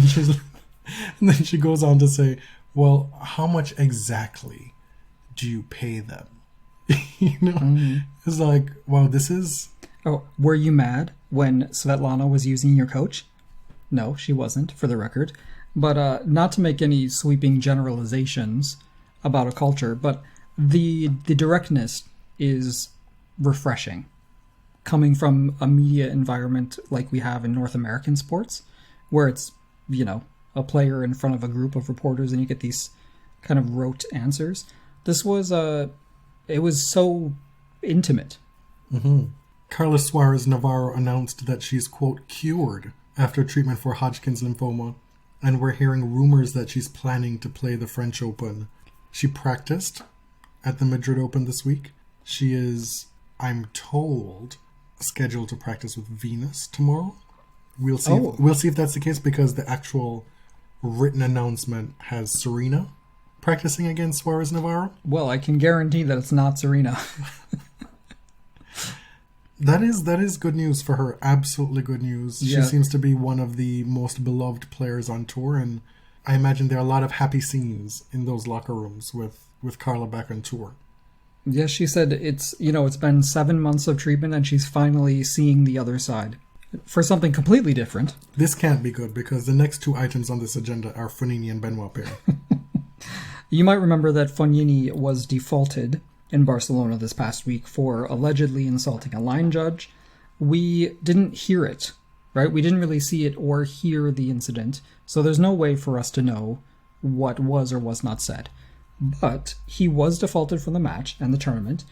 then she goes on to say, well, how much exactly do you pay them? It's like, wow, this is... Oh, were you mad when Svetlana was using your coach? No, she wasn't, for the record. But not to make any sweeping generalizations about a culture, but the directness is refreshing. Coming from a media environment like we have in North American sports, where it's, a player in front of a group of reporters and you get these kind of rote answers. This was it was so intimate. Mm-hmm. Carla Suarez Navarro announced that she's, quote, cured after treatment for Hodgkin's lymphoma, and we're hearing rumors that she's planning to play the French Open. She practiced at the Madrid Open this week. She is, I'm told, scheduled to practice with Venus tomorrow. We'll see. We'll see if that's the case, because the actual written announcement has Serena practicing against Suarez Navarro. Well, I can guarantee that it's not Serena. That is good news for her. Absolutely good news. Yeah. She seems to be one of the most beloved players on tour, and I imagine there are a lot of happy scenes in those locker rooms with Carla back on tour. Yes, she said it's been 7 months of treatment and she's finally seeing the other side. For something completely different. This can't be good, because the next two items on this agenda are Fognini and Benoit pair. You might remember that Fognini was defaulted in Barcelona this past week for allegedly insulting a line judge. We didn't hear it, right? We didn't really see it or hear the incident, so there's no way for us to know what was or was not said. But he was defaulted from the match and the tournament.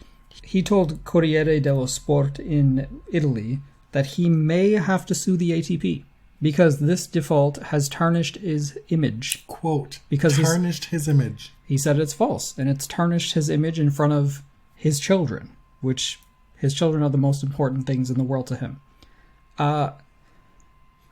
He told Corriere dello Sport in Italy that he may have to sue the ATP because this default has tarnished his image. Quote, because tarnished his image. He said it's false, and it's tarnished his image in front of his children, which his children are the most important things in the world to him.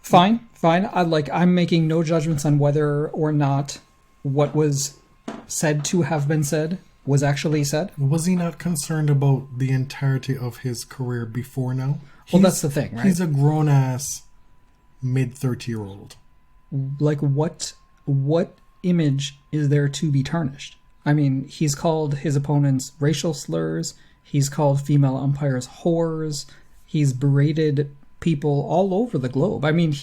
Fine. I'm making no judgments on whether or not what was said to have been said was actually said. Was he not concerned about the entirety of his career before now? Well, that's the thing, right? He's a grown-ass mid-30-year-old. Like, what image is there to be tarnished? I mean, he's called his opponents racial slurs. He's called female umpires whores. He's berated people all over the globe. I mean,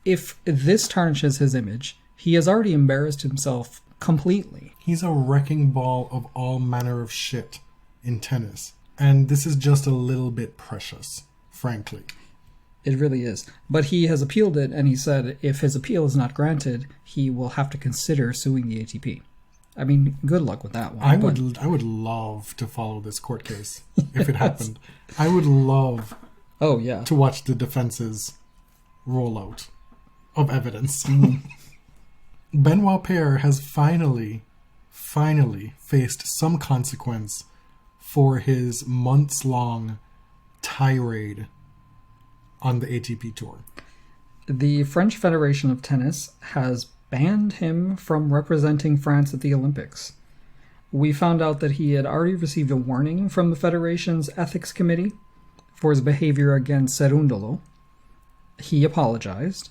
if this tarnishes his image, he has already embarrassed himself completely. He's a wrecking ball of all manner of shit in tennis. And this is just a little bit precious, frankly. It really is. But he has appealed it, and he said if his appeal is not granted, he will have to consider suing the ATP. I mean, good luck with that one. I would love to follow this court case if it happened. I would love to watch the defense's rollout of evidence. Mm-hmm. Benoit Paire has finally faced some consequence for his months-long tirade on the ATP Tour. The French Federation of Tennis has banned him from representing France at the Olympics. We found out that he had already received a warning from the Federation's Ethics Committee for his behavior against Cerundolo. He apologized,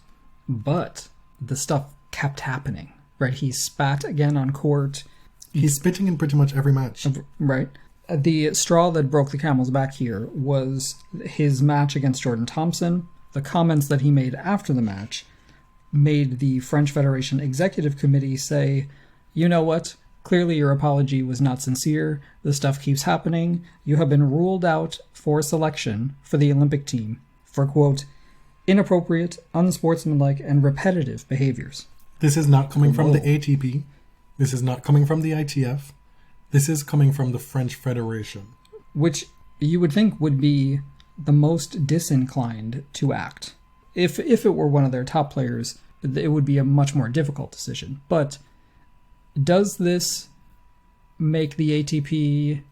but the stuff kept happening, right? He spat again on court. He's spitting in pretty much every match. Right. The straw that broke the camel's back here was his match against Jordan Thompson. The comments that he made after the match made the French Federation Executive Committee say, you know what? Clearly your apology was not sincere. This stuff keeps happening. You have been ruled out for selection for the Olympic team for, quote, inappropriate, unsportsmanlike, and repetitive behaviors. This is not coming from the Whoa. ATP. This is not coming from the ITF. This is coming from the French Federation. Which you would think would be the most disinclined to act. If it were one of their top players, it would be a much more difficult decision. But does this make the ATP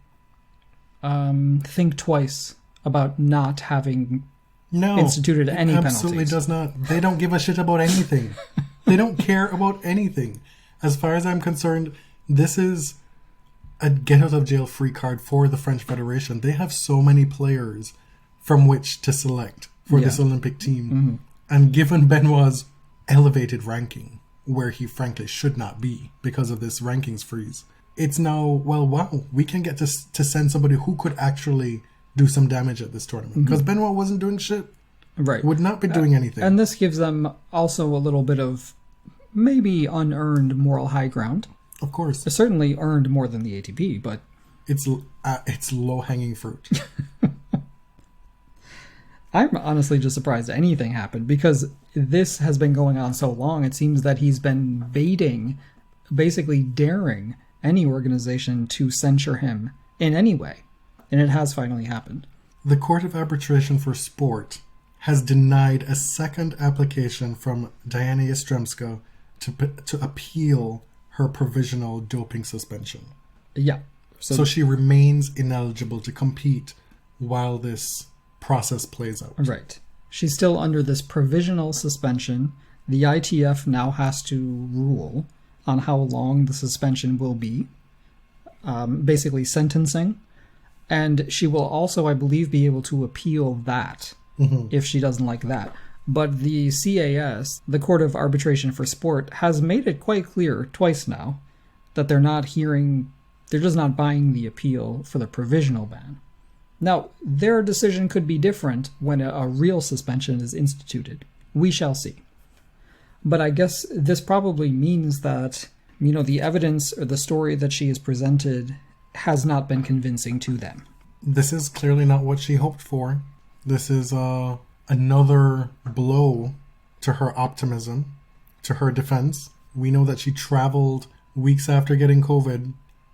think twice about not having instituted any penalties? Absolutely does not. They don't give a shit about anything. They don't care about anything. As far as I'm concerned, this is a get out of jail free card for the French Federation. They have so many players from which to select for this Olympic team. Mm-hmm. And given Benoit's elevated ranking, where he frankly should not be because of this rankings freeze, it's now, well, wow, we can get to send somebody who could actually do some damage at this tournament. Because Benoit wasn't doing shit. Right. Would not be doing anything. And this gives them also a little bit of maybe unearned moral high ground. Of course. It certainly earned more than the ATP, but... It's low-hanging fruit. I'm honestly just surprised anything happened, because this has been going on so long. It seems that he's been baiting, basically daring any organization to censure him in any way. And it has finally happened. The Court of Arbitration for Sport has denied a second application from Diana Yastremska to appeal her provisional doping suspension. Yeah. So she remains ineligible to compete while this process plays out. Right. She's still under this provisional suspension. The ITF now has to rule on how long the suspension will be, basically sentencing. And she will also, I believe, be able to appeal that if she doesn't like that. But the CAS, the Court of Arbitration for Sport, has made it quite clear twice now that they're just not buying the appeal for the provisional ban. Now, their decision could be different when a real suspension is instituted. We shall see. But I guess this probably means that, the evidence or the story that she has presented has not been convincing to them. This is clearly not what she hoped for. This is another blow to her optimism, to her defense. We know that she traveled weeks after getting COVID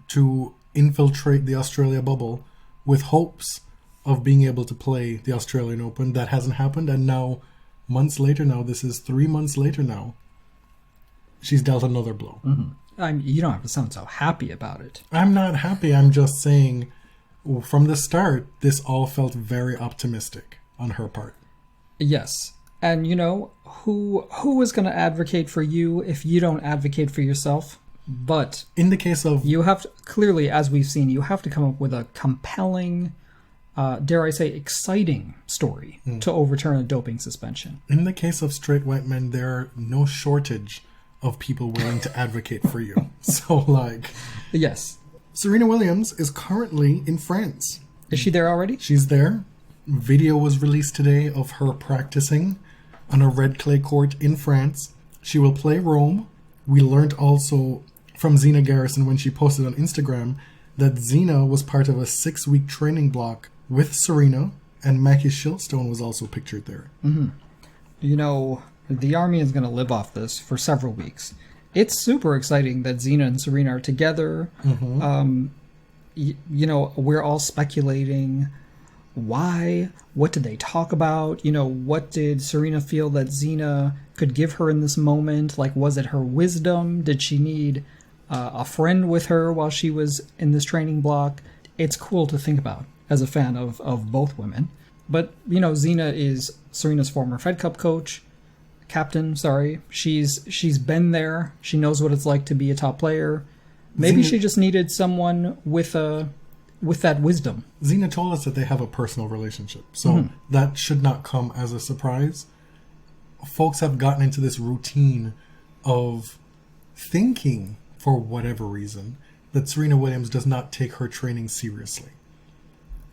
to infiltrate the Australia bubble with hopes of being able to play the Australian Open. That hasn't happened, and now, months later now, this is 3 months later now, she's dealt another blow. You don't have to sound so happy about it. I'm not happy. I'm just saying, from the start, this all felt very optimistic on her part. Yes. And, who is going to advocate for you if you don't advocate for yourself? But in the case of... you have to, clearly, as we've seen, you have to come up with a compelling, dare I say, exciting story to overturn a doping suspension. In the case of straight white men, there are no shortage of people willing to advocate for you. So, Yes. Serena Williams is currently in France. Is she there already? She's there. Video was released today of her practicing on a red clay court in France. She will play Rome. We learned also from Zina Garrison when she posted on Instagram that Zina was part of a 6-week training block with Serena, and Mackie Shilstone was also pictured there. The Army is going to live off this for several weeks. It's super exciting that Zina and Serena are together. We're all speculating why, what did they talk about? What did Serena feel that Zina could give her in this moment? Was it her wisdom? Did she need a friend with her while she was in this training block? It's cool to think about as a fan of both women. But, Zina is Serena's former Fed Cup captain. She's been there. She knows what it's like to be a top player. Maybe she just needed someone with that wisdom. Zina told us that they have a personal relationship, so that should not come as a surprise. Folks have gotten into this routine of thinking, for whatever reason, that Serena Williams does not take her training seriously.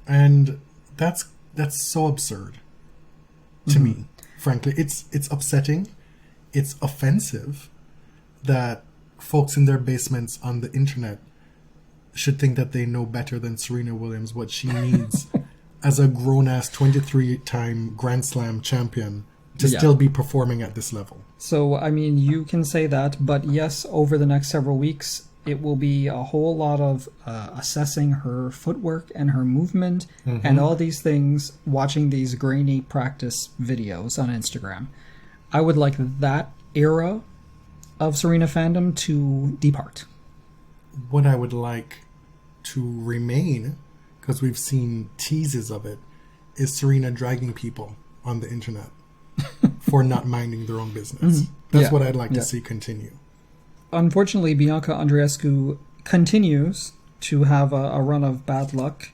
And that's so absurd to me. Frankly, it's upsetting. It's offensive that folks in their basements on the internet should think that they know better than Serena Williams what she needs as a grown-ass 23-time Grand Slam champion to Yeah. still be performing at this level. So, I mean, you can say that, but yes, over the next several weeks, it will be a whole lot of assessing her footwork and her movement and all these things, watching these grainy practice videos on Instagram. I would like that era of Serena fandom to depart. What I would like to remain, because we've seen teases of it, is Serena dragging people on the internet for not minding their own business. That's Yeah. what I'd like Yeah. to see continue. Unfortunately, Bianca Andreescu continues to have a run of bad luck.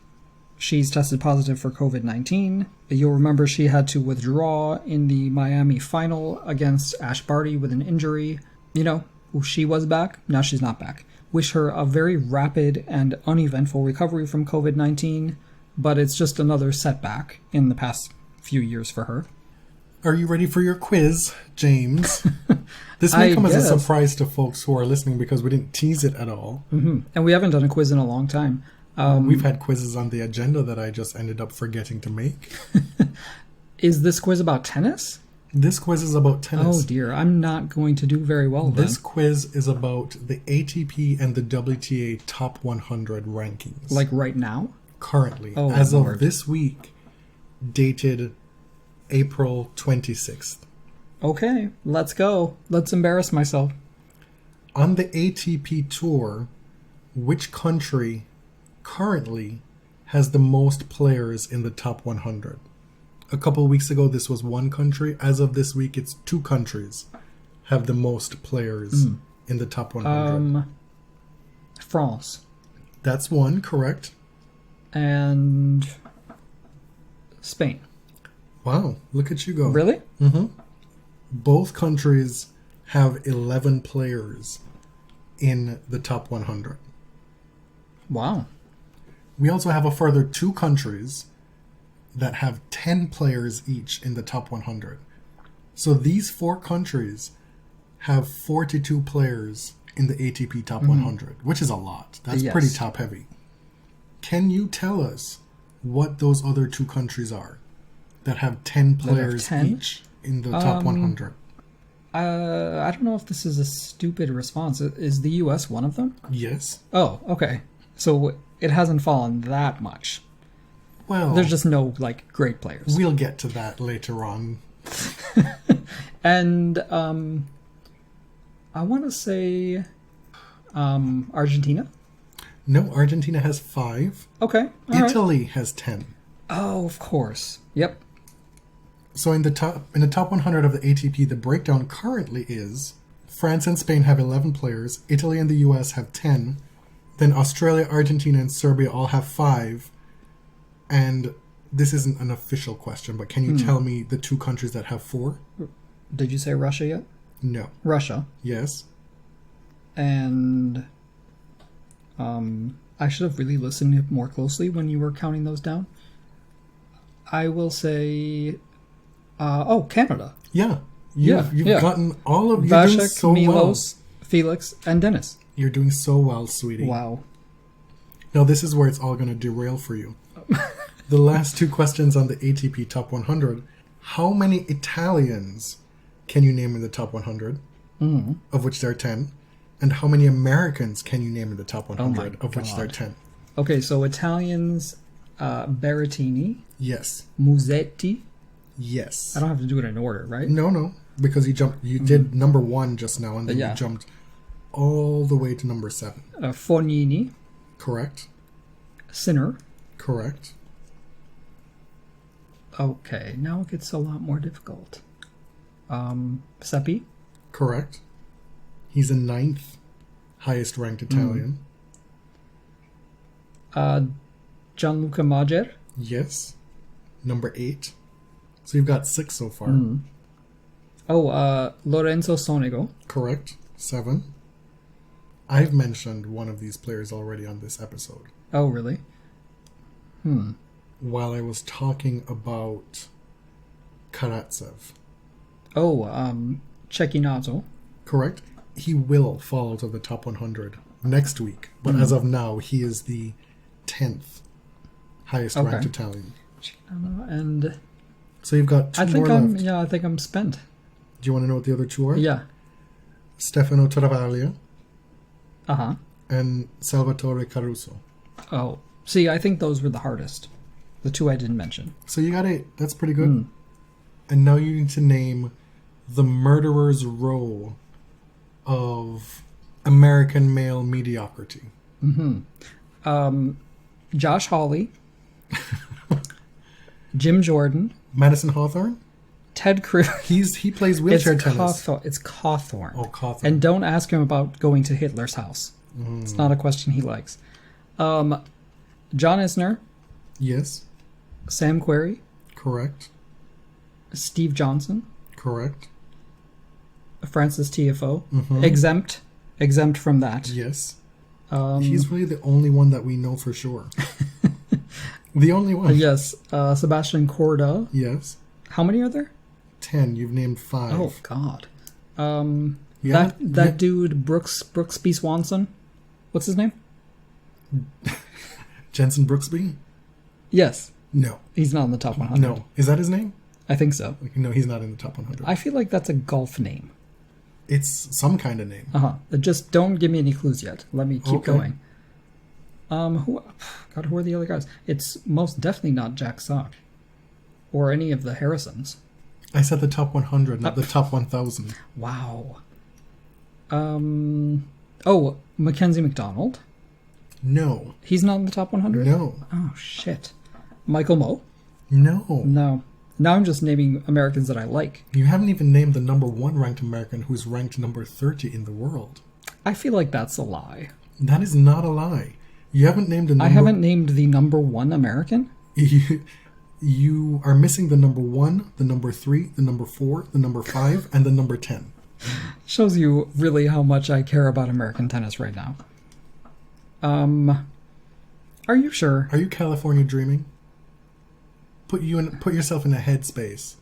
She's tested positive for COVID-19. You'll remember she had to withdraw in the Miami final against Ash Barty with an injury. You know, she was back. Now she's not back. Wish her a very rapid and uneventful recovery from COVID-19, but it's just another setback in the past few years for her. Are you ready for your quiz, James? This may I come as a guess. surprise to folks who are listening because we didn't tease it at all. And we haven't done a quiz in a long time. We've had quizzes on the agenda that I just ended up forgetting to make. Is this quiz about tennis? This quiz is about tennis. Oh dear, I'm not going to do very well then. This quiz is about the ATP and the WTA top 100 rankings. Like right now? Currently, Oh, as Lord. of this week, dated April 26th. Okay, let's go. Let's embarrass myself. On the ATP Tour, which country currently has the most players in the top 100? A couple of weeks ago, this was one country. As of this week, it's two countries have the most players in the top 100. France. That's one, correct? And Spain. Wow, look at you go. Really? Both countries have 11 players in the top 100. Wow. We also have a further two countries that have 10 players each in the top 100. So these four countries have 42 players in the ATP top 100, which is a lot. That's Yes. pretty top heavy. Can you tell us what those other two countries are that have 10 That have players 10? each in the top 100? I don't know if this is a stupid response. Is the US one of them? Yes. Oh, okay. So it hasn't fallen that much. Well, There's just no, like, great players. we'll get to that later on. And I want to say Argentina. No, Argentina has 5. Okay. all right. Italy has 10. Oh, of course. Yep. So in the top 100 of the ATP, the breakdown currently is France and Spain have 11 players, Italy and the US have 10, then Australia, Argentina, and Serbia all have 5. And this isn't an official question, but can you tell me the two countries that have 4? Did you say Russia yet? No. Russia. Yes. And I should have really listened more closely when you were counting those down. I will say, Canada. Yeah. Yeah, You've yeah. gotten all of you're doing Vasek, so well. Milos, Felix, and Dennis. You're doing so well, sweetie. Wow. Now this is where it's all going to derail for you. The last two questions on the ATP top 100. How many Italians can you name in the top 100, of which there are 10? And how many Americans can you name in the top 100, of which there are 10? Okay, so Italians, Berrettini, Yes. Musetti. Yes. I don't have to do it in order, right? No, because you did number 1 just now, and then Yeah. you jumped all the way to number 7. Fognini, Correct. Sinner. Correct. Okay, now it gets a lot more difficult. Seppi, Correct. He's the 9th highest ranked Italian. Gianluca Mager, Yes. Number 8. So you've got 6 so far. Lorenzo Sonego, Correct. 7. I've mentioned one of these players already on this episode. oh really? While I was talking about Karatsev. Cecchinato, Correct. He will fall out of the top 100 next week. But as of now, he is the 10th highest ranked Okay. Italian. and So you've got two more left. I think I'm spent. Do you want to know what the other two are? Yeah. Stefano Travaglia Uh-huh. and Salvatore Caruso. Oh. See, I think those were the hardest. The two I didn't mention. So you got 8. That's pretty good. And now you need to name the murderer's row of American male mediocrity. Josh Hawley. Jim Jordan. Madison Hawthorne? Ted Cruz. He plays wheelchair tennis. It's Cawthorn. Oh, Cawthorn. And don't ask him about going to Hitler's house. It's not a question he likes. John Isner. Yes. Sam Querrey. Correct. Steve Johnson. Correct. Francis TFO. Exempt from that. Yes. He's really the only one that we know for sure. The only one. Yes. Sebastian Corda. Yes. How many are there? 10. You've named 5. Oh, God. Yeah, that dude, Brooks B. Swanson. What's his name? Jensen Brooksby? Yes. No. He's not in the top 100. No. Is that his name? I think so. No, he's not in the top 100. I feel like that's a golf name. It's some kind of name. Just don't give me any clues yet. Let me keep Okay. going. Who are the other guys? It's most definitely not Jack Sock. Or any of the Harrisons. I said the top 100, not the top 1,000. Wow. Mackenzie McDonald. No. He's not in the top 100? No. Oh, shit. Michael Moe? No. No. Now I'm just naming Americans that I like. You haven't even named the number 1 ranked American who's ranked number 30 in the world. I feel like that's a lie. That is not a lie. You haven't named the number... I haven't named the number 1 American? You are missing the number 1, the number 3, the number 4, the number 5, and the number 10. Shows you really how much I care about American tennis right now. Are you sure? Are you California dreaming? Put yourself in a headspace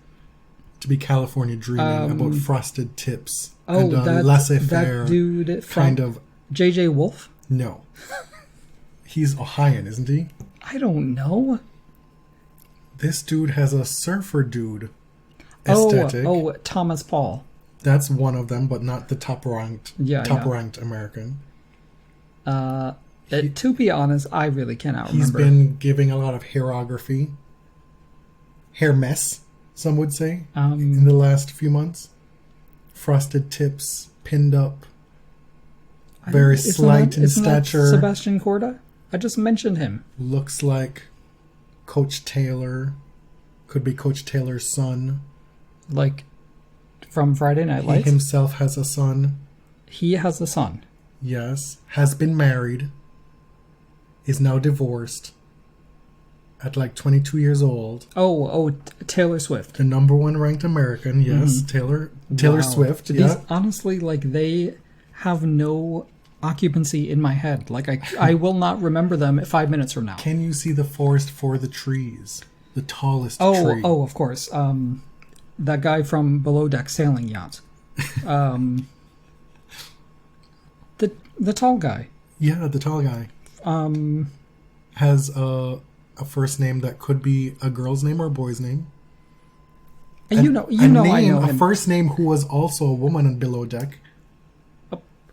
to be California dreaming about frosted tips and a laissez-faire that dude from kind of... JJ Wolf? No. He's Ohioan, isn't he? I don't know. This dude has a surfer dude aesthetic. Oh, Thomas Paul. That's one of them, but not the top ranked American. To be honest, I really cannot remember. He's been giving a lot of hairography. Hair mess, some would say, in the last few months. Frosted tips, pinned up. Very slight in stature. Sebastian Corda? I just mentioned him. Looks like Coach Taylor. Could be Coach Taylor's son. Like from Friday Night Lights? He himself has a son. He has a son. Yes. Has been married. Is now divorced. At like 22 years old. Taylor Swift. The number 1 ranked American, yes. Taylor Swift. These, honestly, like, they have no occupancy in my head. Like, I will not remember them 5 minutes from now. Can you see the forest for the trees? The tallest tree. Oh, of course. That guy from Below Deck Sailing Yacht. The tall guy. Yeah, the tall guy. Has a first name that could be a girl's name or a boy's name. I know him. A first name who was also a woman on Below Deck.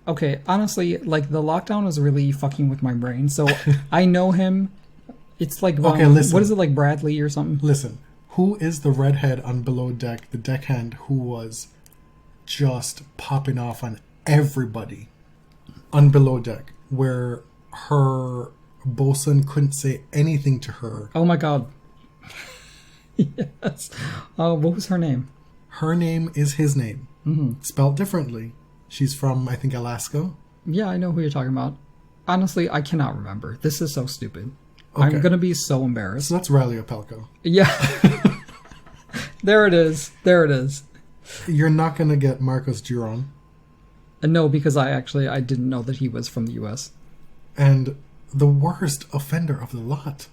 Okay, honestly, like, the lockdown was really fucking with my brain, so I know him. It's like, listen. What is it, like Bradley or something? Listen, who is the redhead on Below Deck, the deckhand who was just popping off on everybody on Below Deck, where her bosun couldn't say anything to her? Oh my god. Yes. What was her name? Her name is his name. Spelled differently. She's from, I think, Alaska. Yeah, I know who you're talking about. Honestly, I cannot remember. This is so stupid. Okay. I'm going to be so embarrassed. So that's Riley Opelka. Yeah. There it is. You're not going to get Marcos Giron. No, because I didn't know that he was from the U.S. And the worst offender of the lot,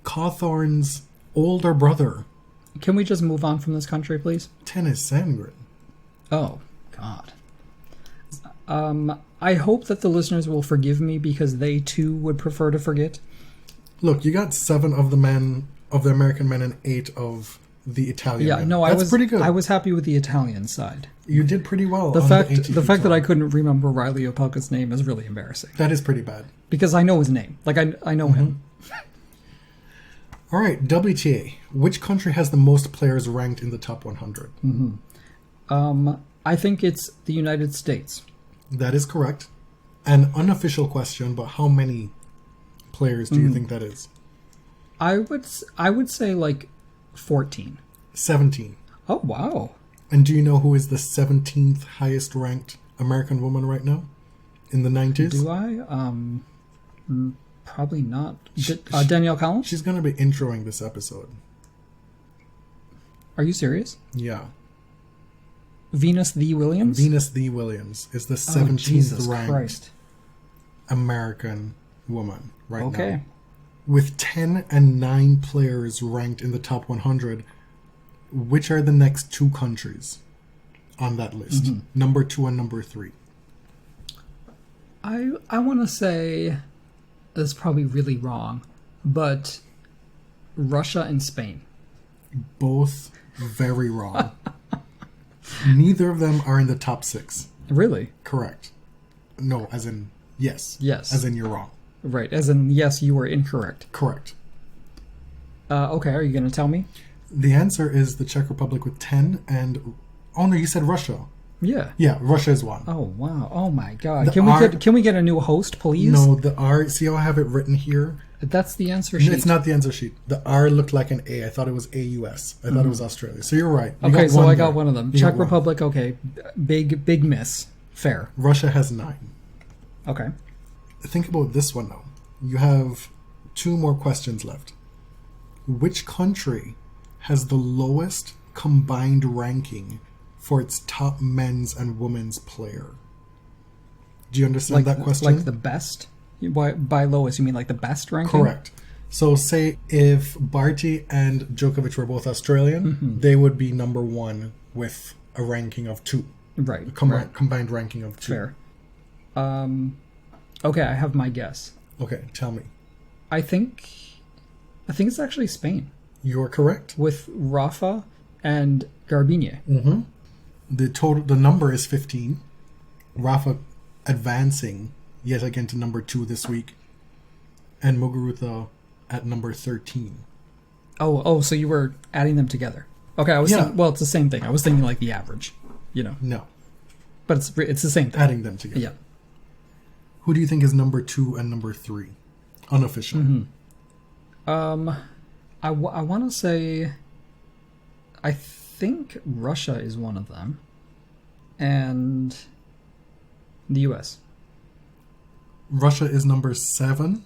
Cawthorn's older brother. Can we just move on from this country, please? Tennis Sandgren. Oh, God. I hope that the listeners will forgive me because they too would prefer to forget. Look, you got 7 of the American men and 8 of the Italian. Yeah, men. no, That's pretty good. I was happy with the Italian side. You did pretty well. The on fact ATP that tour. I couldn't remember Riley Opelka's name is really embarrassing. That is pretty bad. Because I know his name. Like, I know him. All right, WTA. Which country has the most players ranked in the top 100? I think it's the United States. That is correct. An unofficial question, but how many players do you think that is? I would say, like, 14. 17. Oh, wow. And do you know who is the 17th highest ranked American woman right now? In the 90s? Do I? Probably not. Danielle Collins? She's going to be introing this episode. Are you serious? Yeah. Venus the Williams? Venus the Williams is the 17th Jesus ranked Christ. American woman right now. Okay. With 10 and 9 players ranked in the top 100, which are the next two countries on that list? Number 2 and number 3. I want to say, this is probably really wrong, but Russia and Spain. Both very wrong. Neither of them are in the top 6. Really? Correct. No, as in yes. Yes. As in you're wrong. Right, as in, yes, you were incorrect. Correct. Okay, are you going to tell me? The answer is the Czech Republic with 10 and... Oh no, you said Russia. Yeah. Yeah, Russia is 1. Oh, wow. Oh, my God. The Can we get a new host, please? No, the R... See how I have it written here? That's the answer sheet. It's not the answer sheet. The R looked like an A. I thought it was AUS. I thought it was Australia. So you're right. You Okay, got so one I there. got one of them. You got Czech one. Republic, okay. Big miss. Fair. Russia has 9. Okay. Think about this one now. You have 2 more questions left. Which country has the lowest combined ranking for its top men's and women's player? Do you understand that question? Like the best? By lowest, you mean like the best ranking? Correct. So say if Barty and Djokovic were both Australian, they would be number 1 with a ranking of 2. Right. Combined ranking of 2. Fair. Okay, I have my guess. Okay, tell me. I think it's actually Spain You're correct. with Rafa and Garbiñe. The number is 15. Rafa advancing yet again to number 2 this week, and Muguruza at number 13. Oh, so you were adding them together. Okay, I was Yeah. thinking, well, it's the same thing. I was thinking like the average, No, but it's the same thing. adding them together. Yeah. Who do you think is number 2 and number 3? Unofficial. I want to say, I think Russia is one of them, and the U.S. Russia is number 7,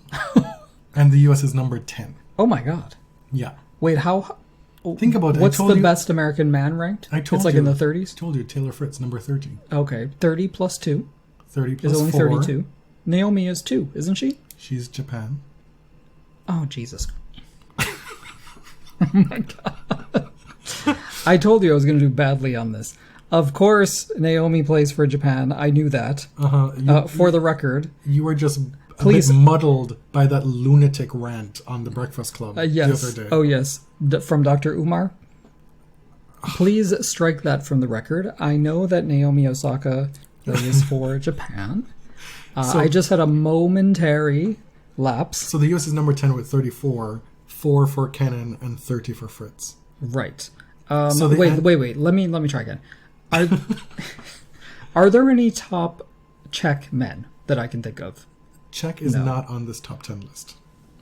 and the U.S. is number 10. Oh my God! Yeah. Wait, how? Think about it. I What's told the you- best American man ranked? I told it's like you. in the 30s. Told you, Taylor Fritz, number 30. Okay, 30 plus 2 30 plus is only 4. 32. Naomi is 2, isn't she? She's Japan. Oh, Jesus. Oh my God. I told you I was going to do badly on this. Of course, Naomi plays for Japan. I knew that. For the record. You were just Please. a bit muddled by that lunatic rant on the Breakfast Club Yes. the other day. Oh, yes. From Dr. Umar. Please strike that from the record. I know that Naomi Osaka plays for Japan. I just had a momentary lapse. So the US is number 10 with 34, 4 for Kenan, and 30 for Fritz. Right. So the Wait. Let me try again. Are there any top Czech men that I can think of? Czech is No. not on this top 10 list.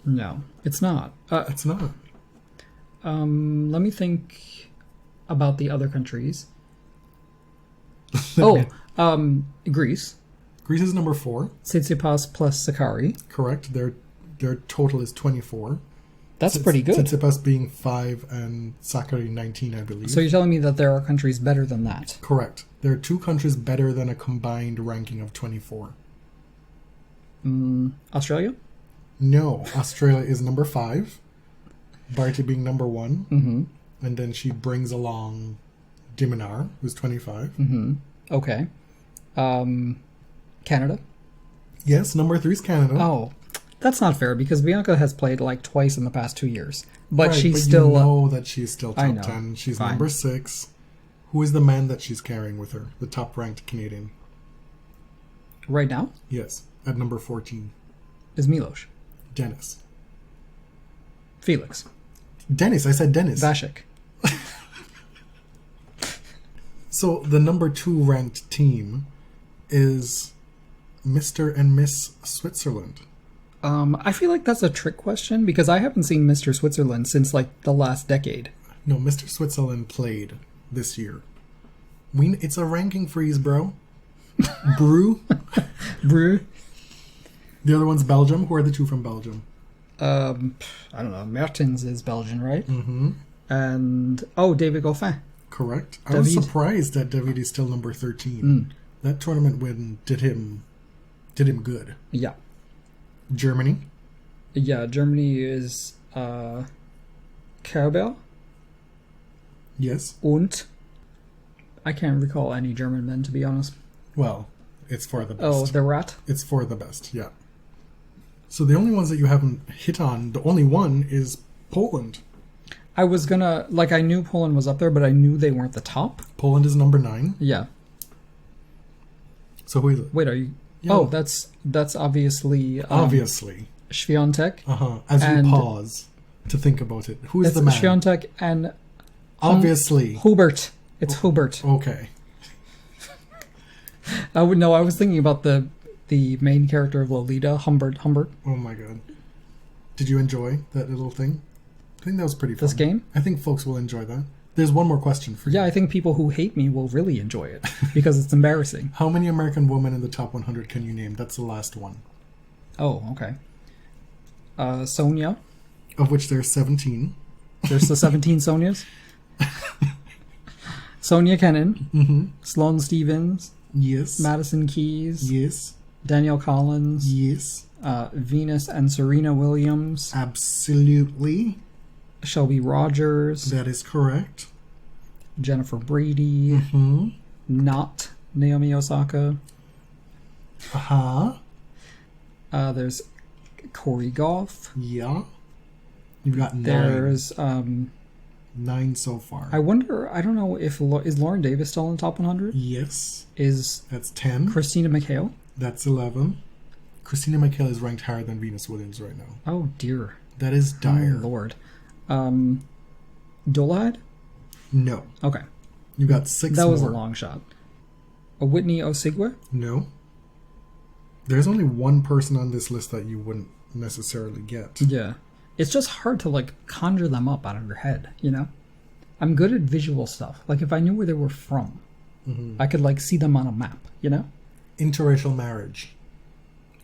No, it's not. It's not. Let me think about the other countries. Greece. Greece is number 4. Tsitsipas plus Sakari. Correct. Their total is 24. That's pretty good. Tsitsipas being 5 and Sakari 19, I believe. So you're telling me that there are countries better than that? Correct. There are 2 countries better than a combined ranking of 24. Australia? No. Australia is number 5. Barty being number 1. Mm-hmm. And then she brings along Diminar, who's 25. Mm-hmm. Okay. Canada? Yes, number 3 is Canada. Oh, That's not fair because Bianca has played like twice in the past 2 years, but Right, she's but still. you know that she's still I top know. 10. She's Fine. number 6. Who is the man that she's carrying with her? The top-ranked Canadian. Right now Yes, at number 14. is Milos, Dennis. Felix, Dennis, I said Dennis. Vasek. So the number 2 ranked team is Mr. and Miss Switzerland. I feel like that's a trick question because I haven't seen Mr. Switzerland since like the last decade. No, Mr. Switzerland played this year. It's a ranking freeze, bro. Brew. Brew. The other one's Belgium. Who are the 2 from Belgium? I don't know. Mertens is Belgian, right? Mm-hmm. And David Goffin. Correct. I was David. surprised that David is still number 13. That tournament win did him good. Yeah. Germany. Yeah, Germany is Kerber Yes. und I can't recall any German men, to be honest. Well, it's for the best. Oh, the Rat. It's for the best, yeah. So the only ones that you haven't hit on, the only one is Poland. I was gonna, like, I knew Poland was up there, but I knew they weren't the top. Poland is number 9. Yeah. So who is it? Wait, are you... Yeah. Oh, that's obviously... Obviously. Świątek. As And- you pause to think about it. Who is It's the man? Świątek and Obviously. Hubert. It's Hubert. Okay. I would know. I was thinking about the main character of Lolita, Humbert. Oh my god. Did you enjoy that little thing? I think that was pretty fun. This game? I think folks will enjoy that. There's one more question for you. Yeah, I think people who hate me will really enjoy it because it's embarrassing. How many American women in the top 100 can you name? That's the last one. Oh, okay. Sonia. Of which there's 17. There's the 17 Sonias. Sonia Kennan. Sloane Stevens. Yes. Madison Keys. Yes. Danielle Collins. Yes. Venus and Serena Williams. Absolutely. Shelby Rogers. That is correct. Jennifer Brady. Not Naomi Osaka. There's Corey Goff. Yeah. You've got 9. There's 9 so far. I wonder, I don't know if is Lauren Davis still in the top 100? Yes. Is That's 10. Christina McHale? That's 11. Christina McHale is ranked higher than Venus Williams right now. Oh dear. That is dire. Oh Lord. Dolad? No. Okay. You got 6 That more. was a long shot. A Whitney Osigwe? No. There's only one person on this list that you wouldn't necessarily get. Yeah. It's just hard to like conjure them up out of your head, you know? I'm good at visual stuff. Like if I knew where they were from, I could like see them on a map, you know? Interracial marriage.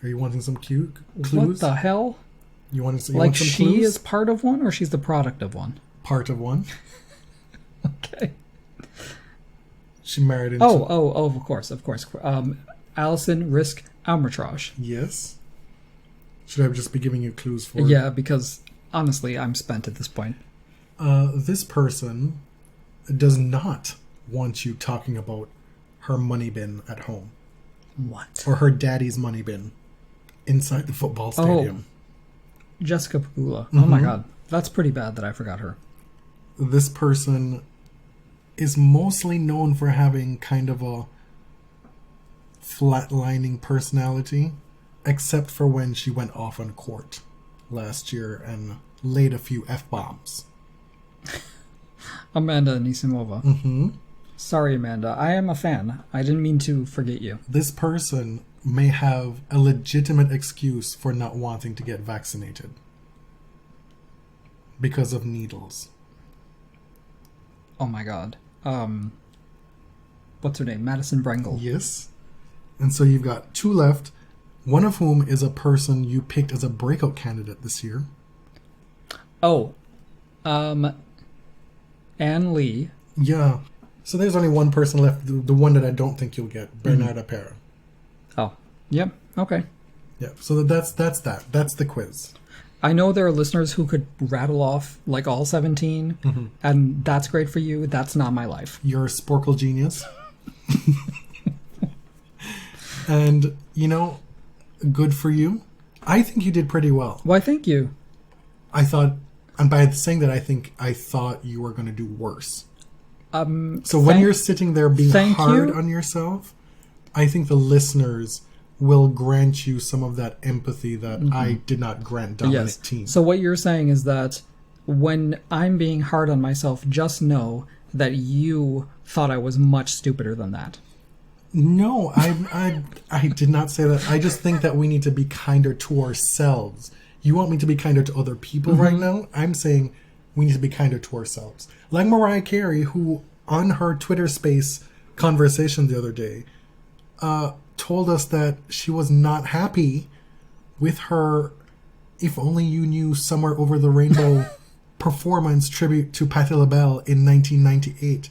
Are you wanting some clues? What the hell? You want some Like she clues? is part of one or she's the product of one? Part of one. Okay. She married into... Oh, of course. Allison Risk Armitage. Yes. Should I just be giving you clues for Yeah, because honestly, I'm spent at this point. This person does not want you talking about her money bin at home. What? Or her daddy's money bin inside the football stadium. Jessica Pagula. Oh my god. That's pretty bad that I forgot her. This person is mostly known for having kind of a flatlining personality, except for when she went off on court last year and laid a few F-bombs. Amanda Anisimova. Sorry, Amanda. I am a fan. I didn't mean to forget you. This person may have a legitimate excuse for not wanting to get vaccinated because of needles. Oh my god. What's her name? Madison Brengle. Yes. And so you've got 2 left, one of whom is a person you picked as a breakout candidate this year. Oh. Anne Lee. Yeah. So there's only one person left, the one that I don't think you'll get, Bernarda Pera. Oh. Yep. Okay. Yeah. So that's that. That's the quiz. I know there are listeners who could rattle off like all 17, and that's great for you. That's not my life. You're a sporkle genius. And, you know, good for you. I think you did pretty well. Why, thank you. I thought, and by saying that, I thought you were going to do worse. So when you're sitting there being hard on yourself, I think the listeners will grant you some of that empathy that I did not grant Dominic Thiem. So what you're saying is that when I'm being hard on myself, just know that you thought I was much stupider than that. No, I did not say that. I just think that we need to be kinder to ourselves. You want me to be kinder to other people right now? I'm saying we need to be kinder to ourselves. Like Mariah Carey, who on her Twitter space conversation the other day told us that she was not happy with her If Only You Knew Somewhere Over the Rainbow performance tribute to Patti LaBelle in 1998.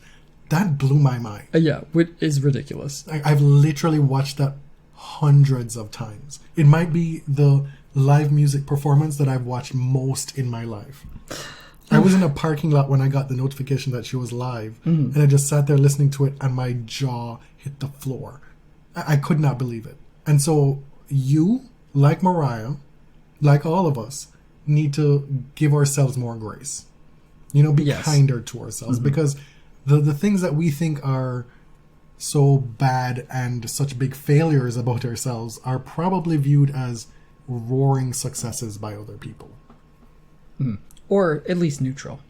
That blew my mind. Yeah, which is ridiculous. I've literally watched that hundreds of times. It might be the live music performance that I've watched most in my life. I was in a parking lot when I got the notification that she was live, and I just sat there listening to it, and my jaw hit the floor. I could not believe it. And so you, like Mariah, like all of us, need to give ourselves more grace. Be kinder to ourselves, because the things that we think are so bad and such big failures about ourselves are probably viewed as roaring successes by other people. Or at least neutral.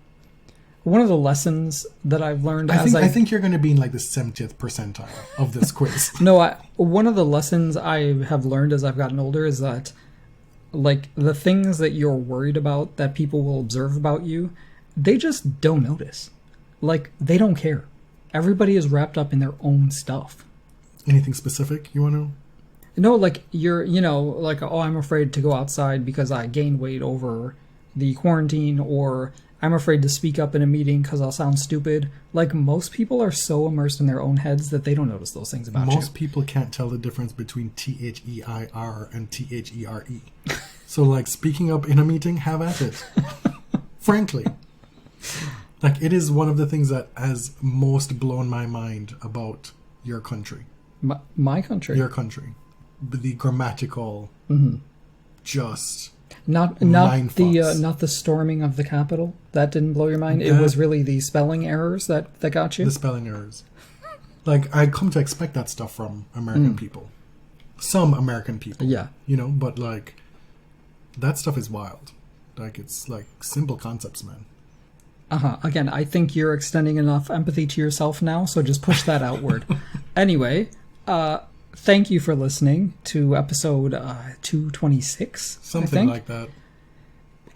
One of the lessons that I've learned I think you're going to be in like the 70th percentile of this quiz. No, one of the lessons I have learned as I've gotten older is that, like, the things that you're worried about that people will observe about you, they just don't notice. Like, they don't care. Everybody is wrapped up in their own stuff. Anything specific you want to? No, like, you're, like, oh, I'm afraid to go outside because I gained weight over the quarantine, or I'm afraid to speak up in a meeting because I'll sound stupid. Like, most people are so immersed in their own heads that they don't notice those things about you. Most people can't tell the difference between THEIR and THERE. So, like, speaking up in a meeting, have at it. Frankly. Like, it is one of the things that has most blown my mind about your country. My country? Your country. The grammatical, just... Not the storming of the Capitol. That didn't blow your mind. It was really the spelling errors that got you. The spelling errors. Like, I come to expect that stuff from American people. Some American people. Yeah. But like, that stuff is wild. Like, it's like simple concepts, man. Again, I think you're extending enough empathy to yourself now, so just push that outward. Anyway, thank you for listening to episode 226. Something like that.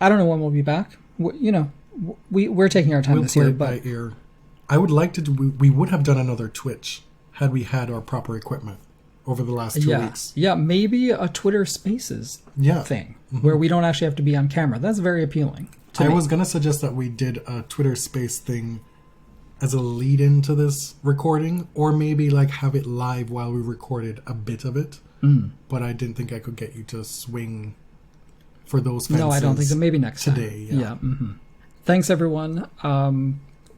I don't know when we'll be back. We're taking our time this year. But by ear. I would like to do... We would have done another Twitch had we had our proper equipment over the last 2 weeks. Yeah, maybe a Twitter Spaces thing where we don't actually have to be on camera. That's very appealing to me. I was going to suggest that we did a Twitter Space thing as a lead-in to this recording, or maybe like have it live while we recorded a bit of it. But I didn't think I could get you to swing for those fences. No, I don't think so. Maybe next time. Today, yeah. Thanks, everyone.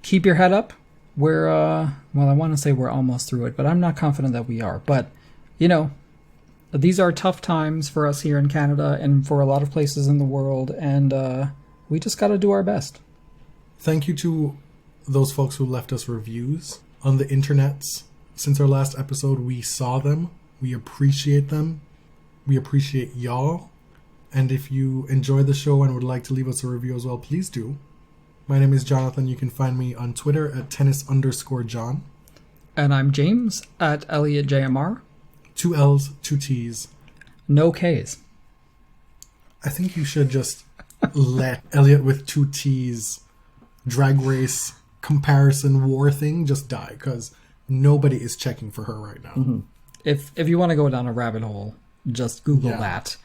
Keep your head up. We're, I want to say we're almost through it, but I'm not confident that we are. But, these are tough times for us here in Canada and for a lot of places in the world, and we just got to do our best. Thank you to those folks who left us reviews on the internets. Since our last episode, we saw them. We appreciate them. We appreciate y'all. And if you enjoy the show and would like to leave us a review as well, please do. My name is Jonathan. You can find me on Twitter at tennis_John. And I'm James at ElliotJMR. 2 L's, 2 T's. No K's. I think you should just let Elliot with 2 T's drag race comparison war thing just die, because nobody is checking for her right now. If you want to go down a rabbit hole, just Google that.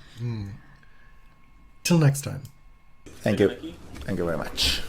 Till next time. Thank you. Thank you very much.